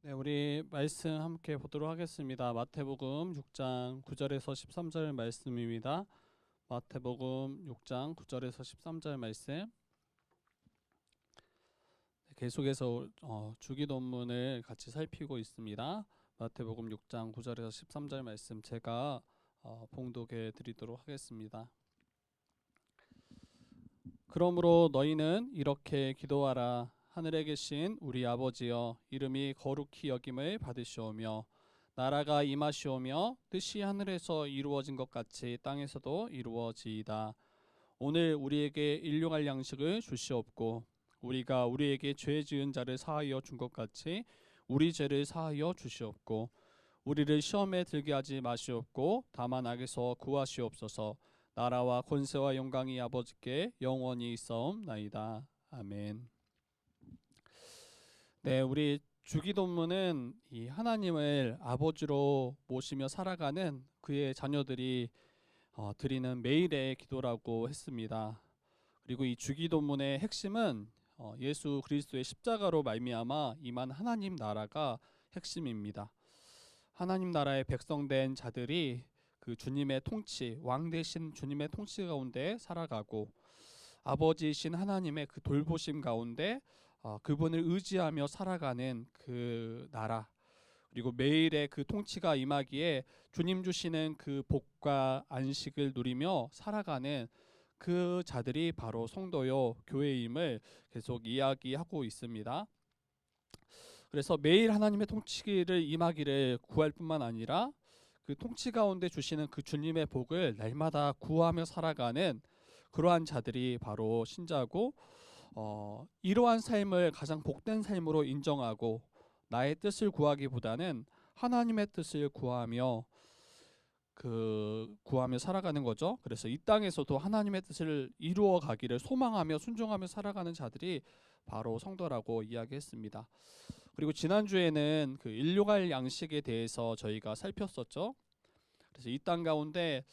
네, 우리 말씀 함께 보도록 하겠습니다. 마태복음 6장 9절에서 13절 말씀입니다. 마태복음 6장 9절에서 13절 말씀. 계속해서 주기도문을 같이 살피고 있습니다. 마태복음 6장 9절에서 13절 말씀 제가 봉독해 드리도록 하겠습니다. 그러므로 너희는 이렇게 기도하라. 하늘에 계신 우리 아버지여, 이름이 거룩히 여김을 받으시오며 나라가 임하시오며 뜻이 하늘에서 이루어진 것 같이 땅에서도 이루어지이다. 오늘 우리에게 일용할 양식을 주시옵고 우리가 우리에게 죄 지은 자를 사하여 준 것 같이 우리 죄를 사하여 주시옵고 우리를 시험에 들게 하지 마시옵고 다만 악에서 구하시옵소서. 나라와 권세와 영광이 아버지께 영원히 있사옵나이다. 아멘. 네, 우리 주기도문은 이 하나님을 아버지로 모시며 살아가는 그의 자녀들이 드리는 매일의 기도라고 했습니다. 그리고 이 주기도문의 핵심은 예수 그리스도의 십자가로 말미암아 임한 하나님 나라가 핵심입니다. 하나님 나라의 백성된 자들이 그 주님의 통치, 왕 대신 주님의 통치 가운데 살아가고 아버지이신 하나님의 그 돌보심 가운데 그분을 의지하며 살아가는 그 나라, 그리고 매일의 그 통치가 임하기에 주님 주시는 그 복과 안식을 누리며 살아가는 그 자들이 바로 성도요 교회임을 계속 이야기하고 있습니다. 그래서 매일 하나님의 통치를 임하기를 구할 뿐만 아니라 그 통치 가운데 주시는 그 주님의 복을 날마다 구하며 살아가는 그러한 자들이 바로 신자고, 이러한 삶을 가장 복된 삶으로 인정하고 나의 뜻을 구하기보다는 하나님의 뜻을 구하며 살아가는 거죠. 그래서 이 땅에서도 하나님의 뜻을 이루어 가기를 소망하며 순종하며 살아가는 자들이 바로 성도라고 이야기했습니다. 그리고 지난주에는 그 일용할 양식에 대해서 저희가 살폈었죠. 그래서 이 땅 가운데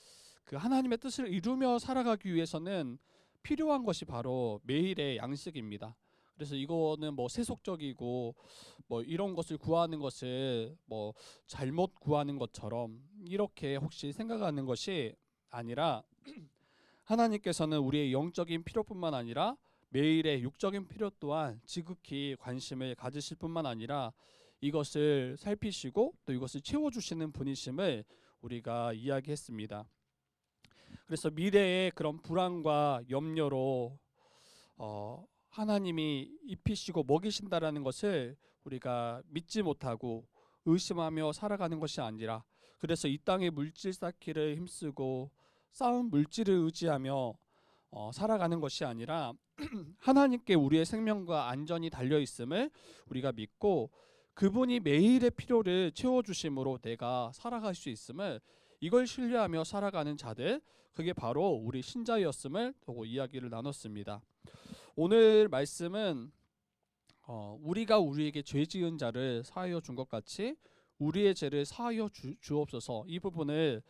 그 하나님의 뜻을 이루며 살아가기 위해서는 필요한 것이 바로 매일의 양식입니다. 그래서 이거는 뭐 세속적이고 뭐 이런 것을 구하는 것을 뭐 잘못 구하는 것처럼 이렇게 혹시 생각하는 것이 아니라, 하나님께서는 우리의 영적인 필요뿐만 아니라 매일의 육적인 필요 또한 지극히 관심을 가지실 뿐만 아니라 이것을 살피시고 또 이것을 채워주시는 분이심을 우리가 이야기했습니다. 그래서 미래의 그런 불안과 염려로 하나님이 입히시고 먹이신다라는 것을 우리가 믿지 못하고 의심하며 살아가는 것이 아니라, 그래서 이 땅의 물질 쌓기를 힘쓰고 쌓은 물질을 의지하며 살아가는 것이 아니라 하나님께 우리의 생명과 안전이 달려 있음을 우리가 믿고 그분이 매일의 필요를 채워주심으로 내가 살아갈 수 있음을, 이걸 신뢰하며 살아가는 자들, 그게 바로 우리 신자였음을 보고 이야기를 나눴습니다. 오늘 말씀은 우리가 우리에게 죄 지은 자를 사하여 준 것 같이 우리의 죄를 사하여 주옵소서, 이 부분을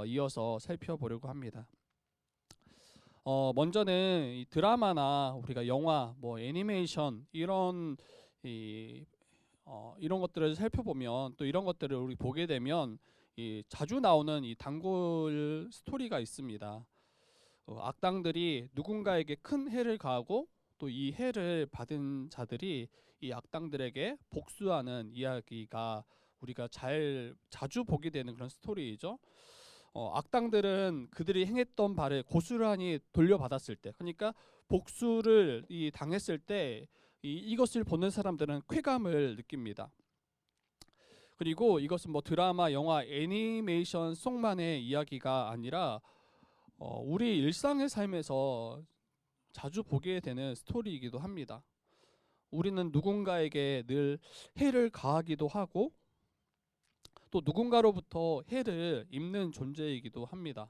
이어서 살펴보려고 합니다. 먼저는 이 드라마나 우리가 영화, 뭐 애니메이션 이런 것들을 살펴보면, 또 이런 것들을 우리 보게 되면 자주 나오는 이 단골 스토리가 있습니다. 악당들이 누군가에게 큰 해를 가하고 또 이 해를 받은 자들이 이 악당들에게 복수하는 이야기가 우리가 자주 보게 되는 그런 스토리이죠. 악당들은 그들이 행했던 바를 고스란히 돌려받았을 때, 그러니까 복수를 당했을 때 이것을 보는 사람들은 쾌감을 느낍니다. 그리고 이것은 뭐 드라마, 영화, 애니메이션 속만의 이야기가 아니라 우리 일상의 삶에서 자주 보게 되는 스토리이기도 합니다. 우리는 누군가에게 늘 해를 가하기도 하고 또 누군가로부터 해를 입는 존재이기도 합니다.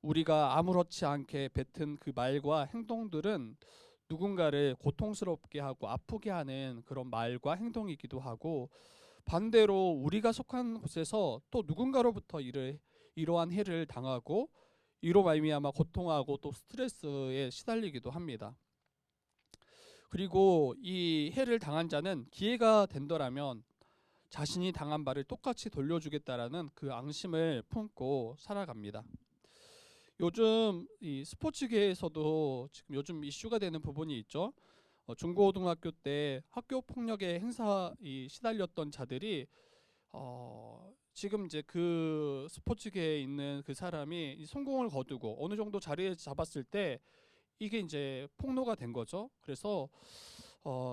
우리가 아무렇지 않게 뱉은 그 말과 행동들은 누군가를 고통스럽게 하고 아프게 하는 그런 말과 행동이기도 하고, 반대로 우리가 속한 곳에서 또 누군가로부터 이러한 해를 당하고 이로 말미암아 고통하고 또 스트레스에 시달리기도 합니다. 그리고 이 해를 당한 자는 기회가 된다라면 자신이 당한 바를 똑같이 돌려주겠다라는 그 앙심을 품고 살아갑니다. 요즘 이 스포츠계에서도 지금 요즘 이슈가 되는 부분이 있죠. 중고등학교 때 학교 폭력의 행사에 시달렸던 자들이 지금 이제 그 스포츠계에 있는 그 사람이 성공을 거두고 어느 정도 자리에 잡았을 때 이게 이제 폭로가 된 거죠. 그래서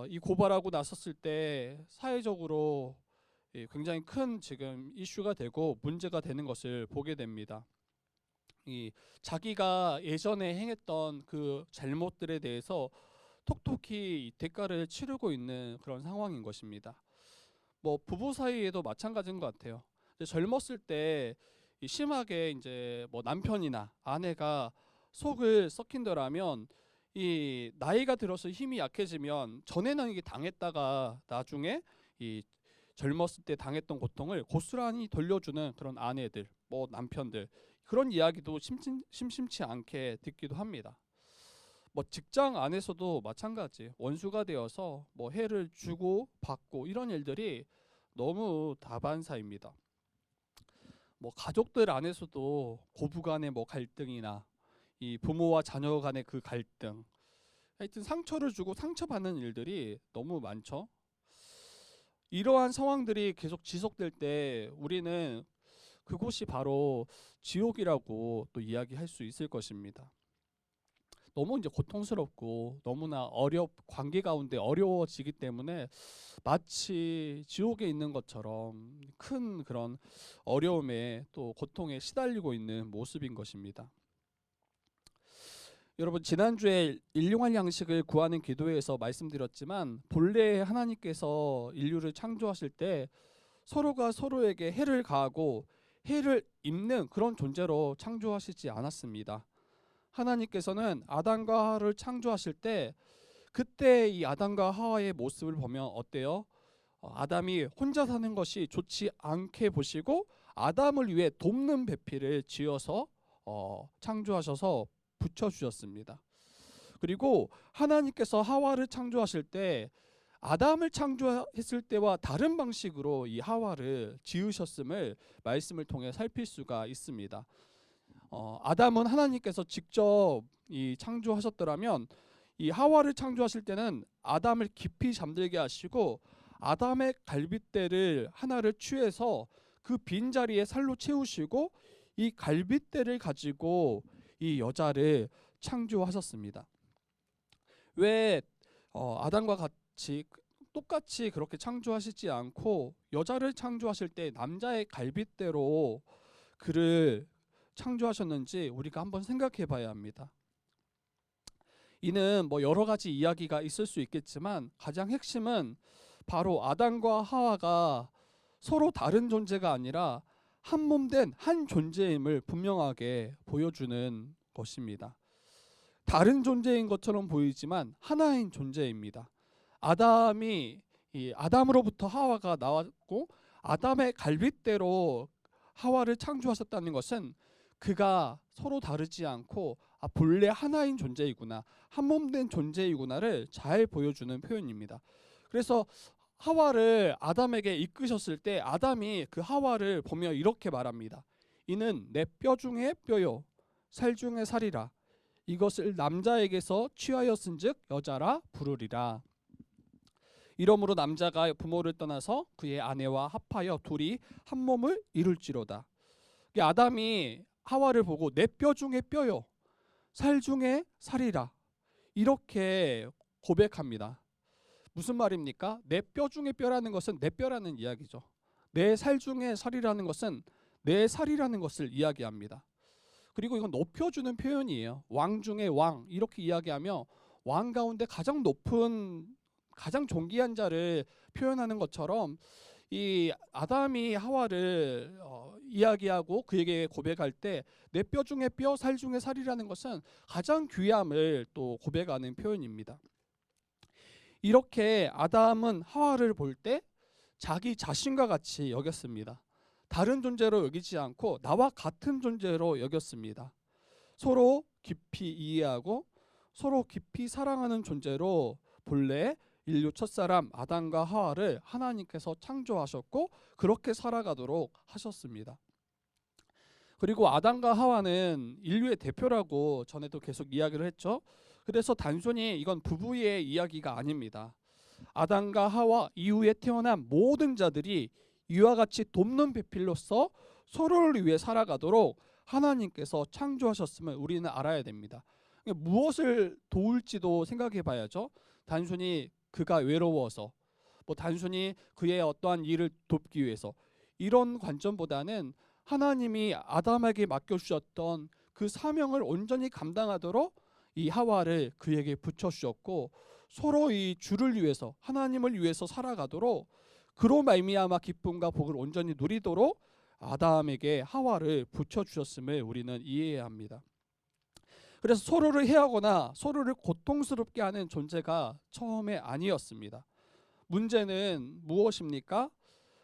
이 고발하고 나섰을 때 사회적으로 굉장히 큰 지금 이슈가 되고 문제가 되는 것을 보게 됩니다. 이 자기가 예전에 행했던 그 잘못들에 대해서 톡톡히 대가를 치르고 있는 그런 상황인 것입니다. 뭐 부부 사이에도 마찬가지인 것 같아요. 이제 젊었을 때 심하게 이제 뭐 남편이나 아내가 속을 썩힌다라면 이 나이가 들어서 힘이 약해지면 전에는 이게 당했다가 나중에 이 젊었을 때 당했던 고통을 고스란히 돌려주는 그런 아내들, 뭐 남편들, 그런 이야기도 심심치 않게 듣기도 합니다. 뭐 직장 안에서도 마찬가지, 원수가 되어서 뭐 해를 주고 받고 이런 일들이 너무 다반사입니다. 뭐 가족들 안에서도 고부 간의 뭐 갈등이나 이 부모와 자녀 간의 그 갈등, 하여튼 상처를 주고 상처받는 일들이 너무 많죠. 이러한 상황들이 계속 지속될 때 우리는 그곳이 바로 지옥이라고 또 이야기할 수 있을 것입니다. 너무 이제 고통스럽고 너무나 관계 가운데 어려워지기 때문에 마치 지옥에 있는 것처럼 큰 그런 어려움에 또 고통에 시달리고 있는 모습인 것입니다. 여러분, 지난주에 일용할 양식을 구하는 기도에서 말씀드렸지만 본래 하나님께서 인류를 창조하실 때 서로가 서로에게 해를 가하고 해를 입는 그런 존재로 창조하시지 않았습니다. 하나님께서는 아담과 하와를 창조하실 때 그때 이 아담과 하와의 모습을 보면 어때요? 아담이 혼자 사는 것이 좋지 않게 보시고 아담을 위해 돕는 배필을 지어서 창조하셔서 붙여주셨습니다. 그리고 하나님께서 하와를 창조하실 때 아담을 창조했을 때와 다른 방식으로 이 하와를 지으셨음을 말씀을 통해 살필 수가 있습니다. 아담은 하나님께서 직접 이 창조하셨더라면 이 하와를 창조하실 때는 아담을 깊이 잠들게 하시고 아담의 갈빗대를 하나를 취해서 그 빈자리에 살로 채우시고 이 갈빗대를 가지고 이 여자를 창조하셨습니다. 왜 아담과 같이 똑같이 그렇게 창조하시지 않고 여자를 창조하실 때 남자의 갈빗대로 그를 창조하셨는지 우리가 한번 생각해 봐야 합니다. 이는 뭐 여러 가지 이야기가 있을 수 있겠지만 가장 핵심은 바로 아담과 하와가 서로 다른 존재가 아니라 한 몸 된 한 존재임을 분명하게 보여주는 것입니다. 다른 존재인 것처럼 보이지만 하나인 존재입니다. 아담으로부터 하와가 나왔고 아담의 갈빗대로 하와를 창조하셨다는 것은 그가 서로 다르지 않고 본래 하나인 존재이구나, 한 몸 된 존재이구나를 잘 보여주는 표현입니다. 그래서 하와를 아담에게 이끄셨을 때 아담이 그 하와를 보며 이렇게 말합니다. 이는 내 뼈 중에 뼈요 살 중에 살이라. 이것을 남자에게서 취하였은즉 여자라 부르리라. 이러므로 남자가 부모를 떠나서 그의 아내와 합하여 둘이 한 몸을 이룰지로다. 아담이 하와를 보고 내 뼈 중에 뼈요 살 중에 살이라 이렇게 고백합니다. 무슨 말입니까? 내 뼈 중에 뼈라는 것은 내 뼈라는 이야기죠. 내 살 중에 살이라는 것은 내 살이라는 것을 이야기합니다. 그리고 이건 높여주는 표현이에요. 왕 중에 왕 이렇게 이야기하며 왕 가운데 가장 높은 가장 존귀한 자를 표현하는 것처럼 이 아담이 하와를 이야기하고 그에게 고백할 때 내 뼈 중에 뼈 살 중에 살이라는 것은 가장 귀함을 또 고백하는 표현입니다. 이렇게 아담은 하와를 볼 때 자기 자신과 같이 여겼습니다. 다른 존재로 여기지 않고 나와 같은 존재로 여겼습니다. 서로 깊이 이해하고 서로 깊이 사랑하는 존재로 본래 인류 첫사람 아담과 하와를 하나님께서 창조하셨고 그렇게 살아가도록 하셨습니다. 그리고 아담과 하와는 인류의 대표라고 전에도 계속 이야기를 했죠. 그래서 단순히 이건 부부의 이야기가 아닙니다. 아담과 하와 이후에 태어난 모든 자들이 이와 같이 돕는 배필로서 서로를 위해 살아가도록 하나님께서 창조하셨음을 우리는 알아야 됩니다. 무엇을 도울지도 생각해 봐야죠. 단순히 그가 외로워서, 단순히 그의 어떠한 일을 돕기 위해서, 이런 관점보다는 하나님이 아담에게 맡겨주셨던 그 사명을 온전히 감당하도록 이 하와를 그에게 붙여주셨고, 서로 이 주를 위해서, 하나님을 위해서 살아가도록, 그로 말미암아 기쁨과 복을 온전히 누리도록 아담에게 하와를 붙여주셨음을 우리는 이해해야 합니다. 그래서 서로를 해하거나 서로를 고통스럽게 하는 존재가 처음에 아니었습니다. 문제는 무엇입니까?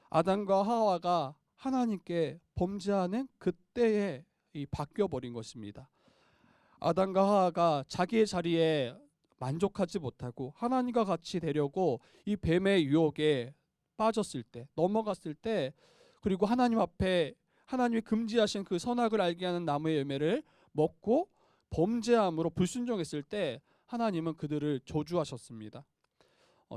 아담과 하와가 하나님께 범죄하는 그때에 바뀌어버린 것입니다. 아담과 하와가 자기의 자리에 만족하지 못하고 하나님과 같이 되려고 이 뱀의 유혹에 빠졌을 때, 넘어갔을 때, 그리고 하나님 앞에 하나님이 금지하신 그 선악을 알게 하는 나무의 열매를 먹고 범죄함으로 불순종했을 때 하나님은 그들을 저주하셨습니다.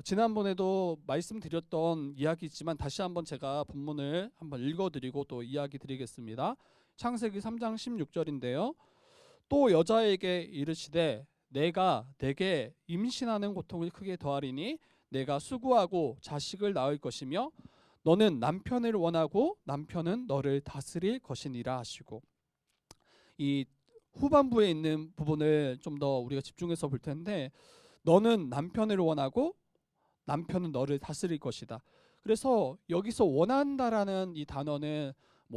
지난번에도 말씀드렸던 이야기지만 다시 한번 제가 본문을 한번 읽어드리고 또 이야기 드리겠습니다. 창세기 3장 16절인데요. 또 여자에게 이르시되 내가 내게 임신하는 고통을 크게 더하리니 내가 수고하고 자식을 낳을 것이며 너는 남편을 원하고 남편은 너를 다스릴 것이니라 하시고, 이 후반부에 있는 부분을 좀 더 우리가 집중해서 볼 텐데, 너는 남편을 원하고 남편은 너를 다스릴 것이다. 그래서 여기서 원한다라는 이 단어는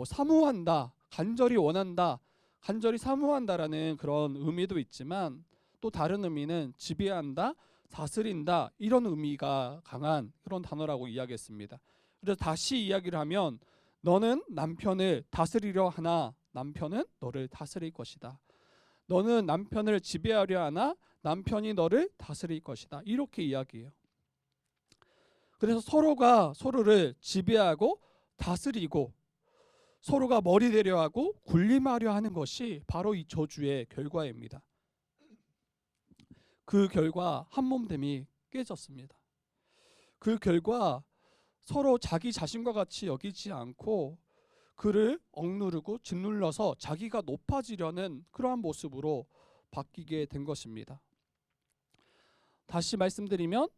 사모한다, 간절히 원한다, 간절히 사모한다라는 그런 의미도 있지만 또 다른 의미는 지배한다, 다스린다, 이런 의미가 강한 그런 단어라고 이야기했습니다. 그래서 다시 이야기를 하면 너는 남편을 다스리려 하나 남편은 너를 다스릴 것이다. 너는 남편을 지배하려 하나 남편이 너를 다스릴 것이다. 이렇게 이야기해요. 그래서 서로가 서로를 지배하고 다스리고 서로가 머리 되려 하고 군림하려 하는 것이 바로 이 저주의 결과입니다. 그 결과 한몸됨이 깨졌습니다. 그 결과 서로 자기 자신과 같이 여기지 않고 그를 억누르고 짓눌러서 자기가 높아지려는 그러한 모습으로 바뀌게 된 것입니다. 다시 말씀드리면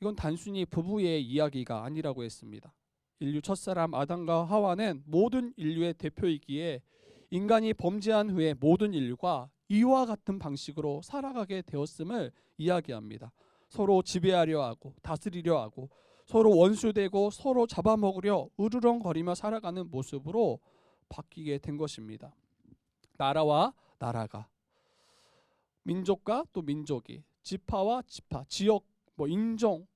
이건 단순히 부부의 이야기가 아니라고 했습니다. 인류 첫사람 아담과 하와는 모든 인류의 대표이기에 인간이 범죄한 후에 모든 인류가 이와 같은 방식으로 살아가게 되었음을 이야기합니다. 서로 지배하려 하고 다스리려 하고 서로 원수되고 서로 잡아먹으려 으르렁거리며 살아가는 모습으로 바뀌게 된 것입니다. 나라와 나라가, 민족과 또 민족이, 지파와 지파, 지역, 인종,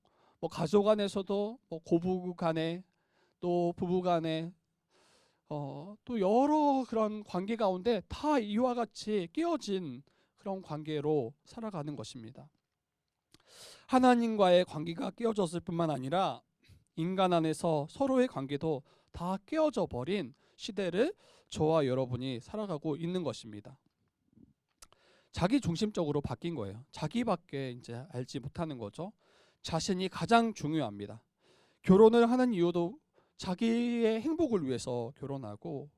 가족 안에서도 고부 간에 또 부부 간에 또 여러 그런 관계 가운데 다 이와 같이 깨어진 그런 관계로 살아가는 것입니다. 하나님과의 관계가 깨어졌을 뿐만 아니라 인간 안에서 서로의 관계도 다 깨어져 버린 시대를 저와 여러분이 살아가고 있는 것입니다. 자기 중심적으로 바뀐 거예요. 자기밖에 이제 알지 못하는 거죠. 자신이 가장 중요합니다. 결혼을 하는 이유도 자기의 행복을 위해서 결혼하고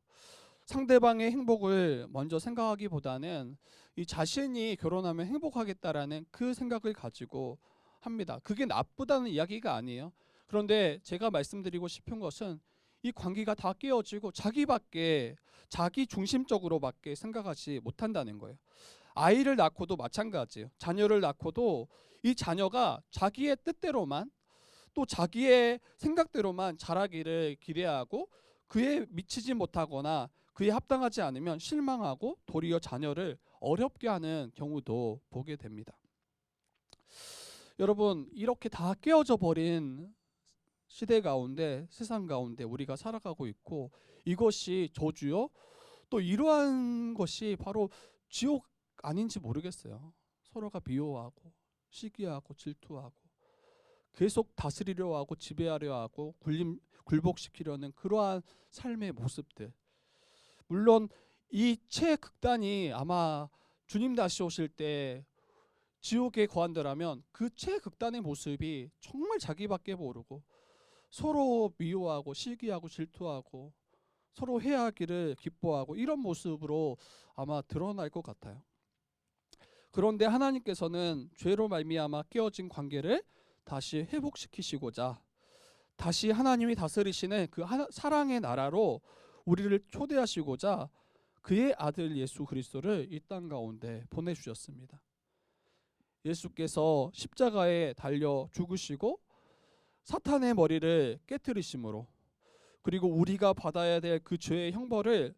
상대방의 행복을 먼저 생각하기보다는 이 자신이 결혼하면 행복하겠다라는 그 생각을 가지고 합니다. 그게 나쁘다는 이야기가 아니에요. 그런데 제가 말씀드리고 싶은 것은 이 관계가 다 깨어지고 자기밖에, 자기 중심적으로밖에 생각하지 못한다는 거예요. 아이를 낳고도 마찬가지예요. 자녀를 낳고도 이 자녀가 자기의 뜻대로만 또 자기의 생각대로만 자라기를 기대하고 그에 미치지 못하거나 그에 합당하지 않으면 실망하고 도리어 자녀를 어렵게 하는 경우도 보게 됩니다. 여러분, 이렇게 다 깨어져 버린 시대 가운데, 세상 가운데 우리가 살아가고 있고, 이것이 저주요? 또 이러한 것이 바로 지옥 아닌지 모르겠어요. 서로가 미워하고 시기하고 질투하고 계속 다스리려 하고 지배하려 하고 굴복시키려는 그러한 삶의 모습들. 물론 이 최극단이 아마 주님 다시 오실 때 지옥에 거한다라면 그 최극단의 모습이 정말 자기밖에 모르고 서로 미워하고 시기하고 질투하고 서로 해하기를 기뻐하고 이런 모습으로 아마 드러날 것 같아요. 그런데 하나님께서는 죄로 말미암아 깨어진 관계를 다시 회복시키시고자 다시 하나님이 다스리시는 그 사랑의 나라로 우리를 초대하시고자 그의 아들 예수 그리스도를 이 땅 가운데 보내주셨습니다. 예수께서 십자가에 달려 죽으시고 사탄의 머리를 깨뜨리심으로 그리고 우리가 받아야 될 그 죄의 형벌을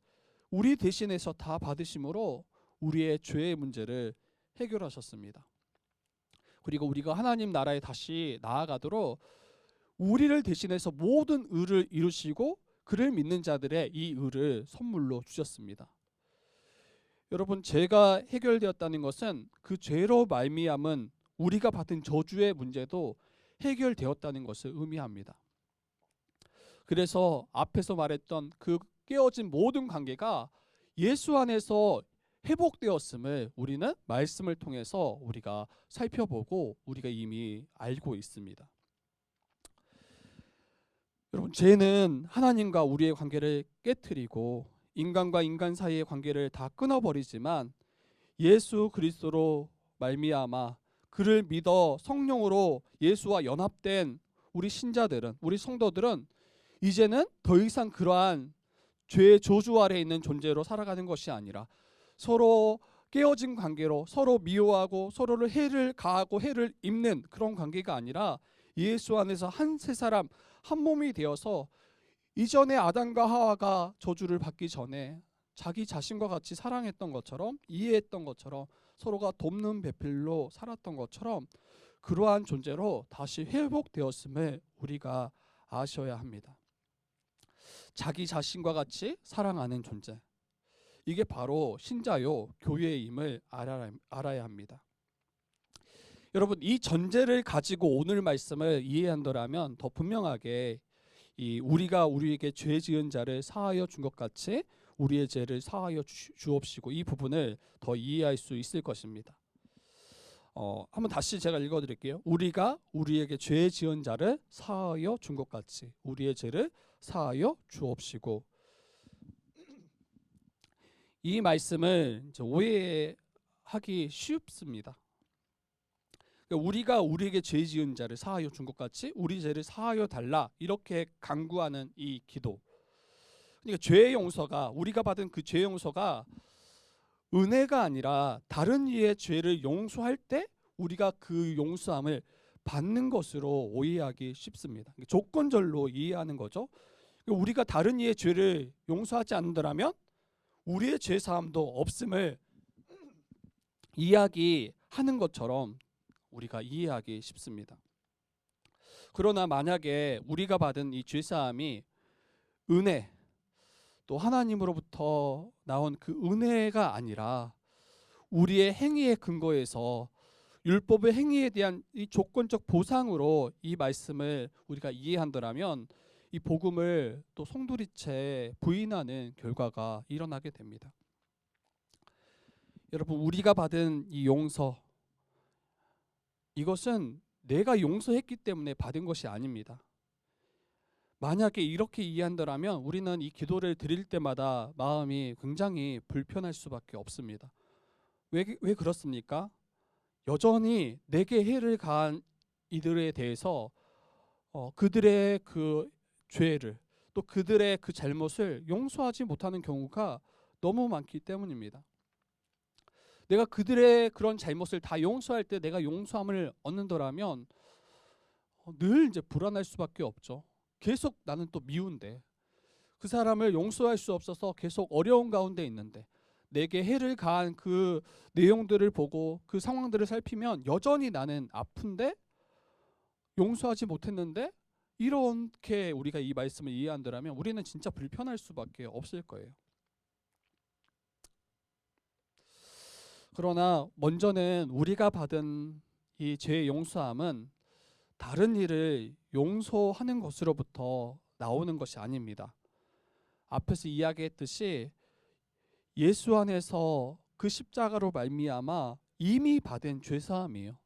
우리 대신해서 다 받으심으로 우리의 죄의 문제를 해결하셨습니다. 그리고 우리가 하나님 나라에 다시 나아가도록 우리를 대신해서 모든 의를 이루시고 그를 믿는 자들의 이 의를 선물로 주셨습니다. 여러분, 죄가 해결되었다는 것은 그 죄로 말미암은 우리가 받은 저주의 문제도 해결되었다는 것을 의미합니다. 그래서 앞에서 말했던 그 깨어진 모든 관계가 예수 안에서 회복되었음을 우리는 말씀을 통해서 우리가 살펴보고 우리가 이미 알고 있습니다. 여러분, 죄는 하나님과 우리의 관계를 깨트리고 인간과 인간 사이의 관계를 다 끊어버리지만 예수 그리스도로 말미암아 그를 믿어 성령으로 예수와 연합된 우리 신자들은, 우리 성도들은 이제는 더 이상 그러한 죄의 저주 아래 있는 존재로 살아가는 것이 아니라 서로 깨어진 관계로 서로 미워하고 서로를 해를 가하고 해를 입는 그런 관계가 아니라 예수 안에서 한 세 사람 한 몸이 되어서 이전에 아담과 하와가 저주를 받기 전에 자기 자신과 같이 사랑했던 것처럼 이해했던 것처럼 서로가 돕는 배필로 살았던 것처럼 그러한 존재로 다시 회복되었음을 우리가 아셔야 합니다. 자기 자신과 같이 사랑하는 존재, 이게 바로 신자요 교회임을 알아야 합니다. 여러분, 이 전제를 가지고 오늘 말씀을 이해한다면 더 분명하게 우리가 우리에게 죄 지은 자를 사하여 준 것 같이 우리의 죄를 사하여 주옵시고 이 부분을 더 이해할 수 있을 것입니다. 한번 다시 제가 읽어드릴게요. 우리가 우리에게 죄 지은 자를 사하여 준 것 같이 우리의 죄를 사하여 주옵시고, 이 말씀을 오해하기 쉽습니다. 우리가 우리에게 죄 지은 자를 사하여 준 것 같이 우리 죄를 사하여 달라 이렇게 간구하는 이 기도, 그러니까 죄의 용서가, 우리가 받은 그 죄의 용서가 은혜가 아니라 다른 이의 죄를 용서할 때 우리가 그 용서함을 받는 것으로 오해하기 쉽습니다. 조건절로 이해하는 거죠. 우리가 다른 이의 죄를 용서하지 않는다면 우리의 죄 사함도 없음을 이야기하는 것처럼 우리가 이해하기 쉽습니다. 그러나 만약에 우리가 받은 이 죄 사함이 은혜, 또 하나님으로부터 나온 그 은혜가 아니라 우리의 행위에 근거해서 율법의 행위에 대한 이 조건적 보상으로 이 말씀을 우리가 이해한다면 이 복음을 또 송두리째 부인하는 결과가 일어나게 됩니다. 여러분, 우리가 받은 이 용서, 이것은 내가 용서했기 때문에 받은 것이 아닙니다. 만약에 이렇게 이해한다면 우리는 이 기도를 드릴 때마다 마음이 굉장히 불편할 수밖에 없습니다. 왜 그렇습니까? 여전히 내게 해를 가한 이들에 대해서 그들의 그 죄를, 또 그들의 그 잘못을 용서하지 못하는 경우가 너무 많기 때문입니다. 내가 그들의 그런 잘못을 다 용서할 때 내가 용서함을 얻는다면 늘 이제 불안할 수밖에 없죠. 계속 나는 또 미운데, 그 사람을 용서할 수 없어서 계속 어려운 가운데 있는데, 내게 해를 가한 그 내용들을 보고 그 상황들을 살피면 여전히 나는 아픈데 용서하지 못했는데, 이렇게 우리가 이 말씀을 이해한다면 우리는 진짜 불편할 수밖에 없을 거예요. 그러나 먼저는 우리가 받은 이 죄의 용서함은 다른 일을 용서하는 것으로부터 나오는 것이 아닙니다. 앞에서 이야기했듯이 예수 안에서 그 십자가로 말미암아 이미 받은 죄사함이에요.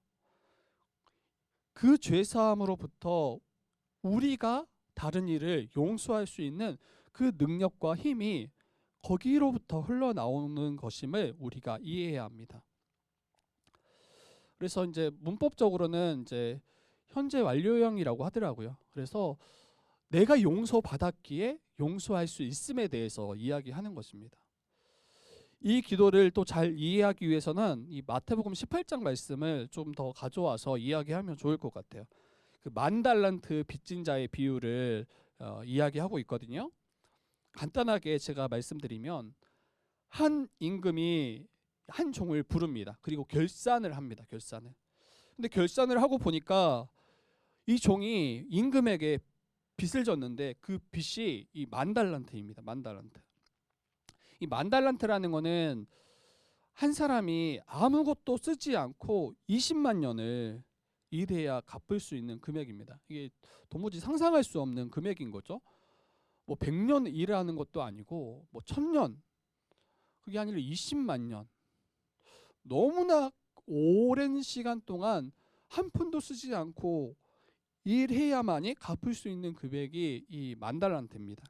그 죄사함으로부터 우리가 다른 일을 용서할 수 있는 그 능력과 힘이 거기로부터 흘러나오는 것임을 우리가 이해해야 합니다. 그래서 이제 문법적으로는 이제 현재 완료형이라고 하더라고요. 그래서 내가 용서받았기에 용서할 수 있음에 대해서 이야기하는 것입니다. 이 기도를 또 잘 이해하기 위해서는 이 마태복음 18장 말씀을 좀 더 가져와서 이야기하면 좋을 것 같아요. 그 10,000달란트 빚진 자의 비유를 이야기하고 있거든요. 간단하게 제가 말씀드리면 한 임금이 한 종을 부릅니다. 그리고 결산을 합니다. 결산을. 근데 결산을 하고 보니까 이 종이 임금에게 빚을 졌는데 그 빚이 이 10,000달란트입니다. 10,000달란트. 이 10,000달란트라는 거는 한 사람이 아무것도 쓰지 않고 20만 년을 일해야 갚을 수 있는 금액입니다. 이게 도무지 상상할 수 없는 금액인 거죠. 뭐 100년 일하는 것도 아니고 뭐 1000년, 그게 아니라 20만 년. 너무나 오랜 시간 동안 한 푼도 쓰지 않고 일해야만이 갚을 수 있는 금액이 이 10,000달란트입니다.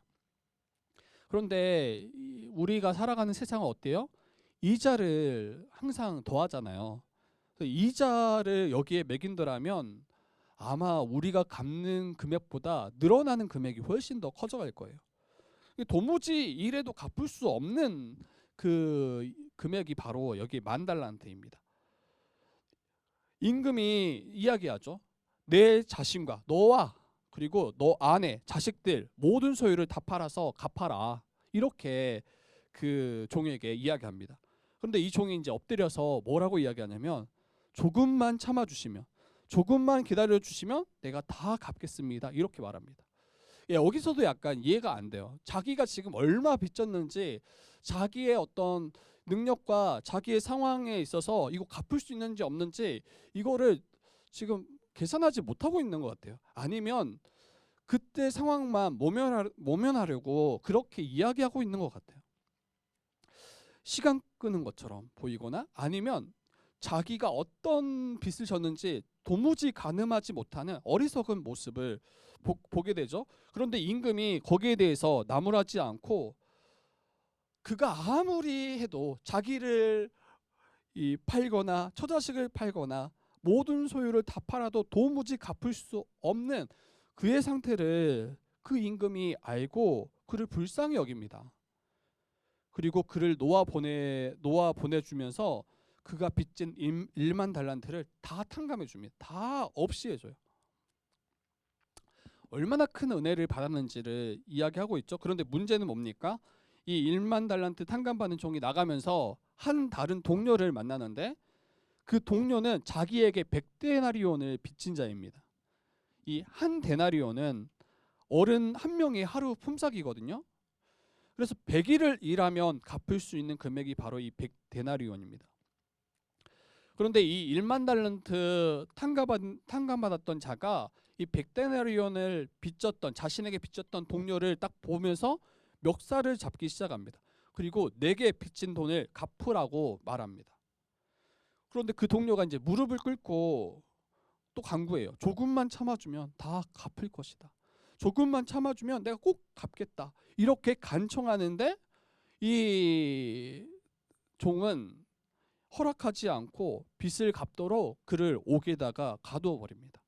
그런데 우리가 살아가는 세상은 어때요? 이자를 항상 더하잖아요. 이자를 여기에 매긴다라면 아마 우리가 갚는 금액보다 늘어나는 금액이 훨씬 더 커져갈 거예요. 도무지 이래도 갚을 수 없는 그 금액이 바로 여기 10,000달란트입니다. 임금이 이야기하죠. 내 자신과 너와 그리고 너 아내, 자식들 모든 소유를 다 팔아서 갚아라. 이렇게 그 종에게 이야기합니다. 그런데 이 종이 이제 엎드려서 뭐라고 이야기하냐면 조금만 참아주시면, 조금만 기다려주시면 내가 다 갚겠습니다. 이렇게 말합니다. 예, 여기서도 약간 이해가 안 돼요. 자기가 지금 얼마 빚졌는지, 자기의 어떤 능력과 자기의 상황에 있어서 이거 갚을 수 있는지 없는지 이거를 지금 계산하지 못하고 있는 것 같아요. 아니면 그때 상황만 모면하려고 그렇게 이야기하고 있는 것 같아요. 시간 끄는 것처럼 보이거나 아니면 자기가 어떤 빚을 졌는지 도무지 가늠하지 못하는 어리석은 모습을 보게 되죠. 그런데 임금이 거기에 대해서 나무라지 않고 그가 아무리 해도 자기를 팔거나 처자식을 팔거나 모든 소유를 다 팔아도 도무지 갚을 수 없는 그의 상태를 그 임금이 알고 그를 불쌍히 여깁니다. 그리고 그를 놓아 보내주면서 그가 빚진 10,000달란트를 다 탕감해 줍니다. 다 없이 해줘요. 얼마나 큰 은혜를 받았는지를 이야기하고 있죠. 그런데 문제는 뭡니까? 이 10,000달란트 탕감받은 종이 나가면서 한 다른 동료를 만나는데 그 동료는 자기에게 100데나리온을 빚진 자입니다. 이 한 데나리온은 어른 한 명의 하루 품삯이거든요. 그래서 100일을 일하면 갚을 수 있는 금액이 바로 이 100데나리온입니다. 그런데 이 10,000달란트 탕감받았던 자가 이 100데나리온을 빚졌던, 자신에게 빚졌던 동료를 딱 보면서 멱살을 잡기 시작합니다. 그리고 내게 빚진 돈을 갚으라고 말합니다. 그런데 그 동료가 이제 무릎을 꿇고 또 간구해요. 조금만 참아주면 다 갚을 것이다. 조금만 참아주면 내가 꼭 갚겠다. 이렇게 간청하는데 이 종은 허락하지 않고 빚을 갚도록 그를 옥에다가 가두어 버립니다.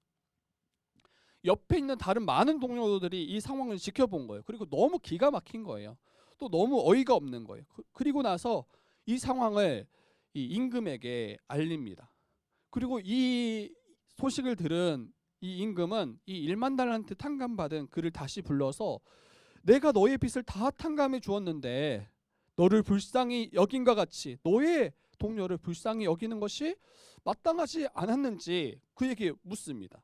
옆에 있는 다른 많은 동료들이 이 상황을 지켜본 거예요. 그리고 너무 기가 막힌 거예요. 또 너무 어이가 없는 거예요. 그리고 나서 이 상황을 이 임금에게 알립니다. 그리고 이 소식을 들은 이 임금은 이 10,000달란트 탕감받은 그를 다시 불러서 내가 너의 빚을 다 탕감해 주었는데 너를 불쌍히 여긴과 같이 너의 동료를 불쌍히 여기는 것이 마땅하지 않았는지 그에게 묻습니다.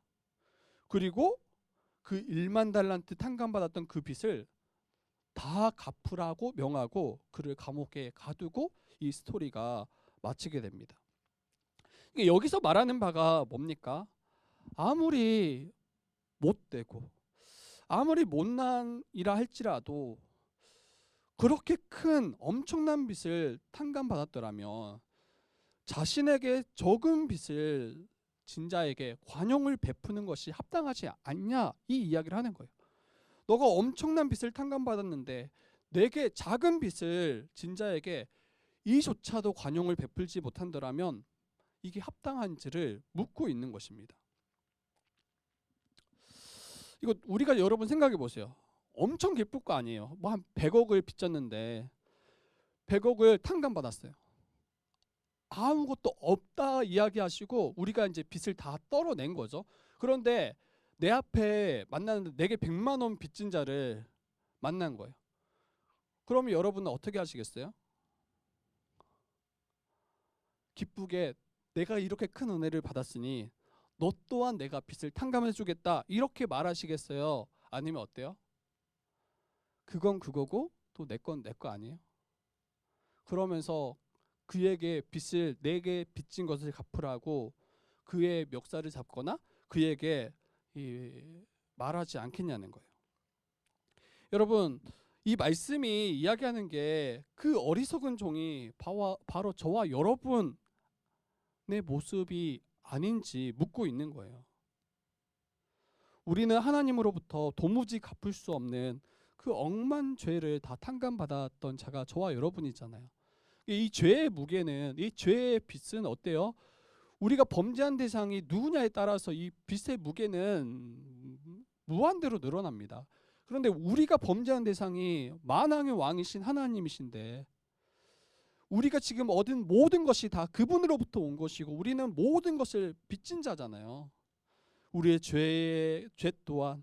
그리고 그 10,000달란트 탕감받았던 그 빚을 다 갚으라고 명하고 그를 감옥에 가두고 이 스토리가 마치게 됩니다. 여기서 말하는 바가 뭡니까? 아무리 못되고 아무리 못난이라 할지라도 그렇게 큰 엄청난 빚을 탕감받았더라면 자신에게 적은 빚을 진 자에게 관용을 베푸는 것이 합당하지 않냐, 이 이야기를 하는 거예요. 너가 엄청난 빚을 탕감받았는데 내게 작은 빚을 진 자에게 이조차도 관용을 베풀지 못한다면 이게 합당한지를 묻고 있는 것입니다. 이거 우리가 여러분 생각해 보세요. 엄청 기쁠 거 아니에요. 뭐 한 100억을 빚졌는데 100억을 탕감받았어요. 아무것도 없다 이야기하시고 우리가 이제 빚을 다 떨어낸 거죠. 그런데 내 앞에 만나는데 내게 100만 원 빚진 자를 만난 거예요. 그러면 여러분은 어떻게 하시겠어요? 기쁘게 내가 이렇게 큰 은혜를 받았으니 너 또한 내가 빚을 탕감해 주겠다 이렇게 말하시겠어요? 아니면 어때요? 그건 그거고 또 내 건 내 거 아니에요? 그러면서 그에게 빚을 내게 빚진 것을 갚으라고 그의 멱살을 잡거나 그에게 말하지 않겠냐는 거예요. 여러분, 이 말씀이 이야기하는 게 그 어리석은 종이 바로 저와 여러분의 모습이 아닌지 묻고 있는 거예요. 우리는 하나님으로부터 도무지 갚을 수 없는 그 억만 죄를 다 탕감받았던 자가 저와 여러분이잖아요. 이 죄의 무게는, 이 죄의 빚은 어때요? 우리가 범죄한 대상이 누구냐에 따라서 이 빚의 무게는 무한대로 늘어납니다. 그런데 우리가 범죄한 대상이 만왕의 왕이신 하나님이신데 우리가 지금 얻은 모든 것이 다 그분으로부터 온 것이고 우리는 모든 것을 빚진 자잖아요. 우리의 죄 또한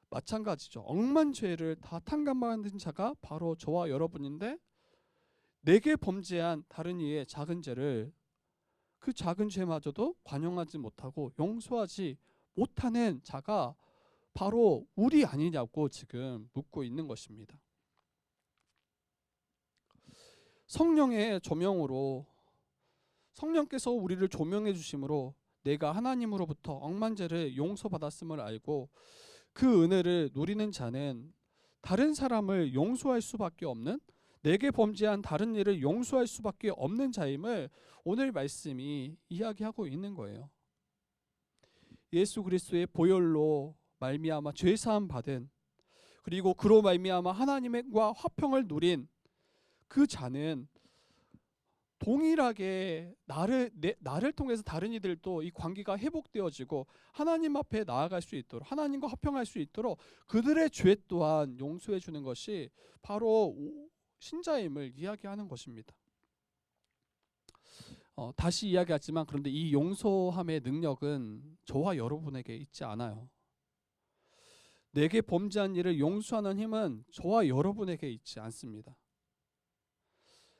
마찬가지죠. 억만 죄를 다 탕감받은 자가 바로 저와 여러분인데 내게 범죄한 다른 이의 작은 죄를 그 작은 죄마저도 관용하지 못하고 용서하지 못하는 자가 바로 우리 아니냐고 지금 묻고 있는 것입니다. 성령의 조명으로 성령께서 우리를 조명해 주심으로 내가 하나님으로부터 억만 죄를 용서받았음을 알고 그 은혜를 누리는 자는 다른 사람을 용서할 수밖에 없는, 내게 범죄한 다른 일을 용서할 수밖에 없는 자임을 오늘 말씀이 이야기하고 있는 거예요. 예수 그리스도의 보혈로 말미암아 죄 사함 받은, 그리고 그로 말미암아 하나님과 화평을 누린 그 자는 동일하게 나를 통해서 다른 이들도 이 관계가 회복되어지고 하나님 앞에 나아갈 수 있도록, 하나님과 화평할 수 있도록 그들의 죄 또한 용서해 주는 것이 바로 신자임을 이야기하는 것입니다. 다시 이야기하지만 그런데 이 용서함의 능력은 저와 여러분에게 있지 않아요. 내게 범죄한 일을 용서하는 힘은 저와 여러분에게 있지 않습니다.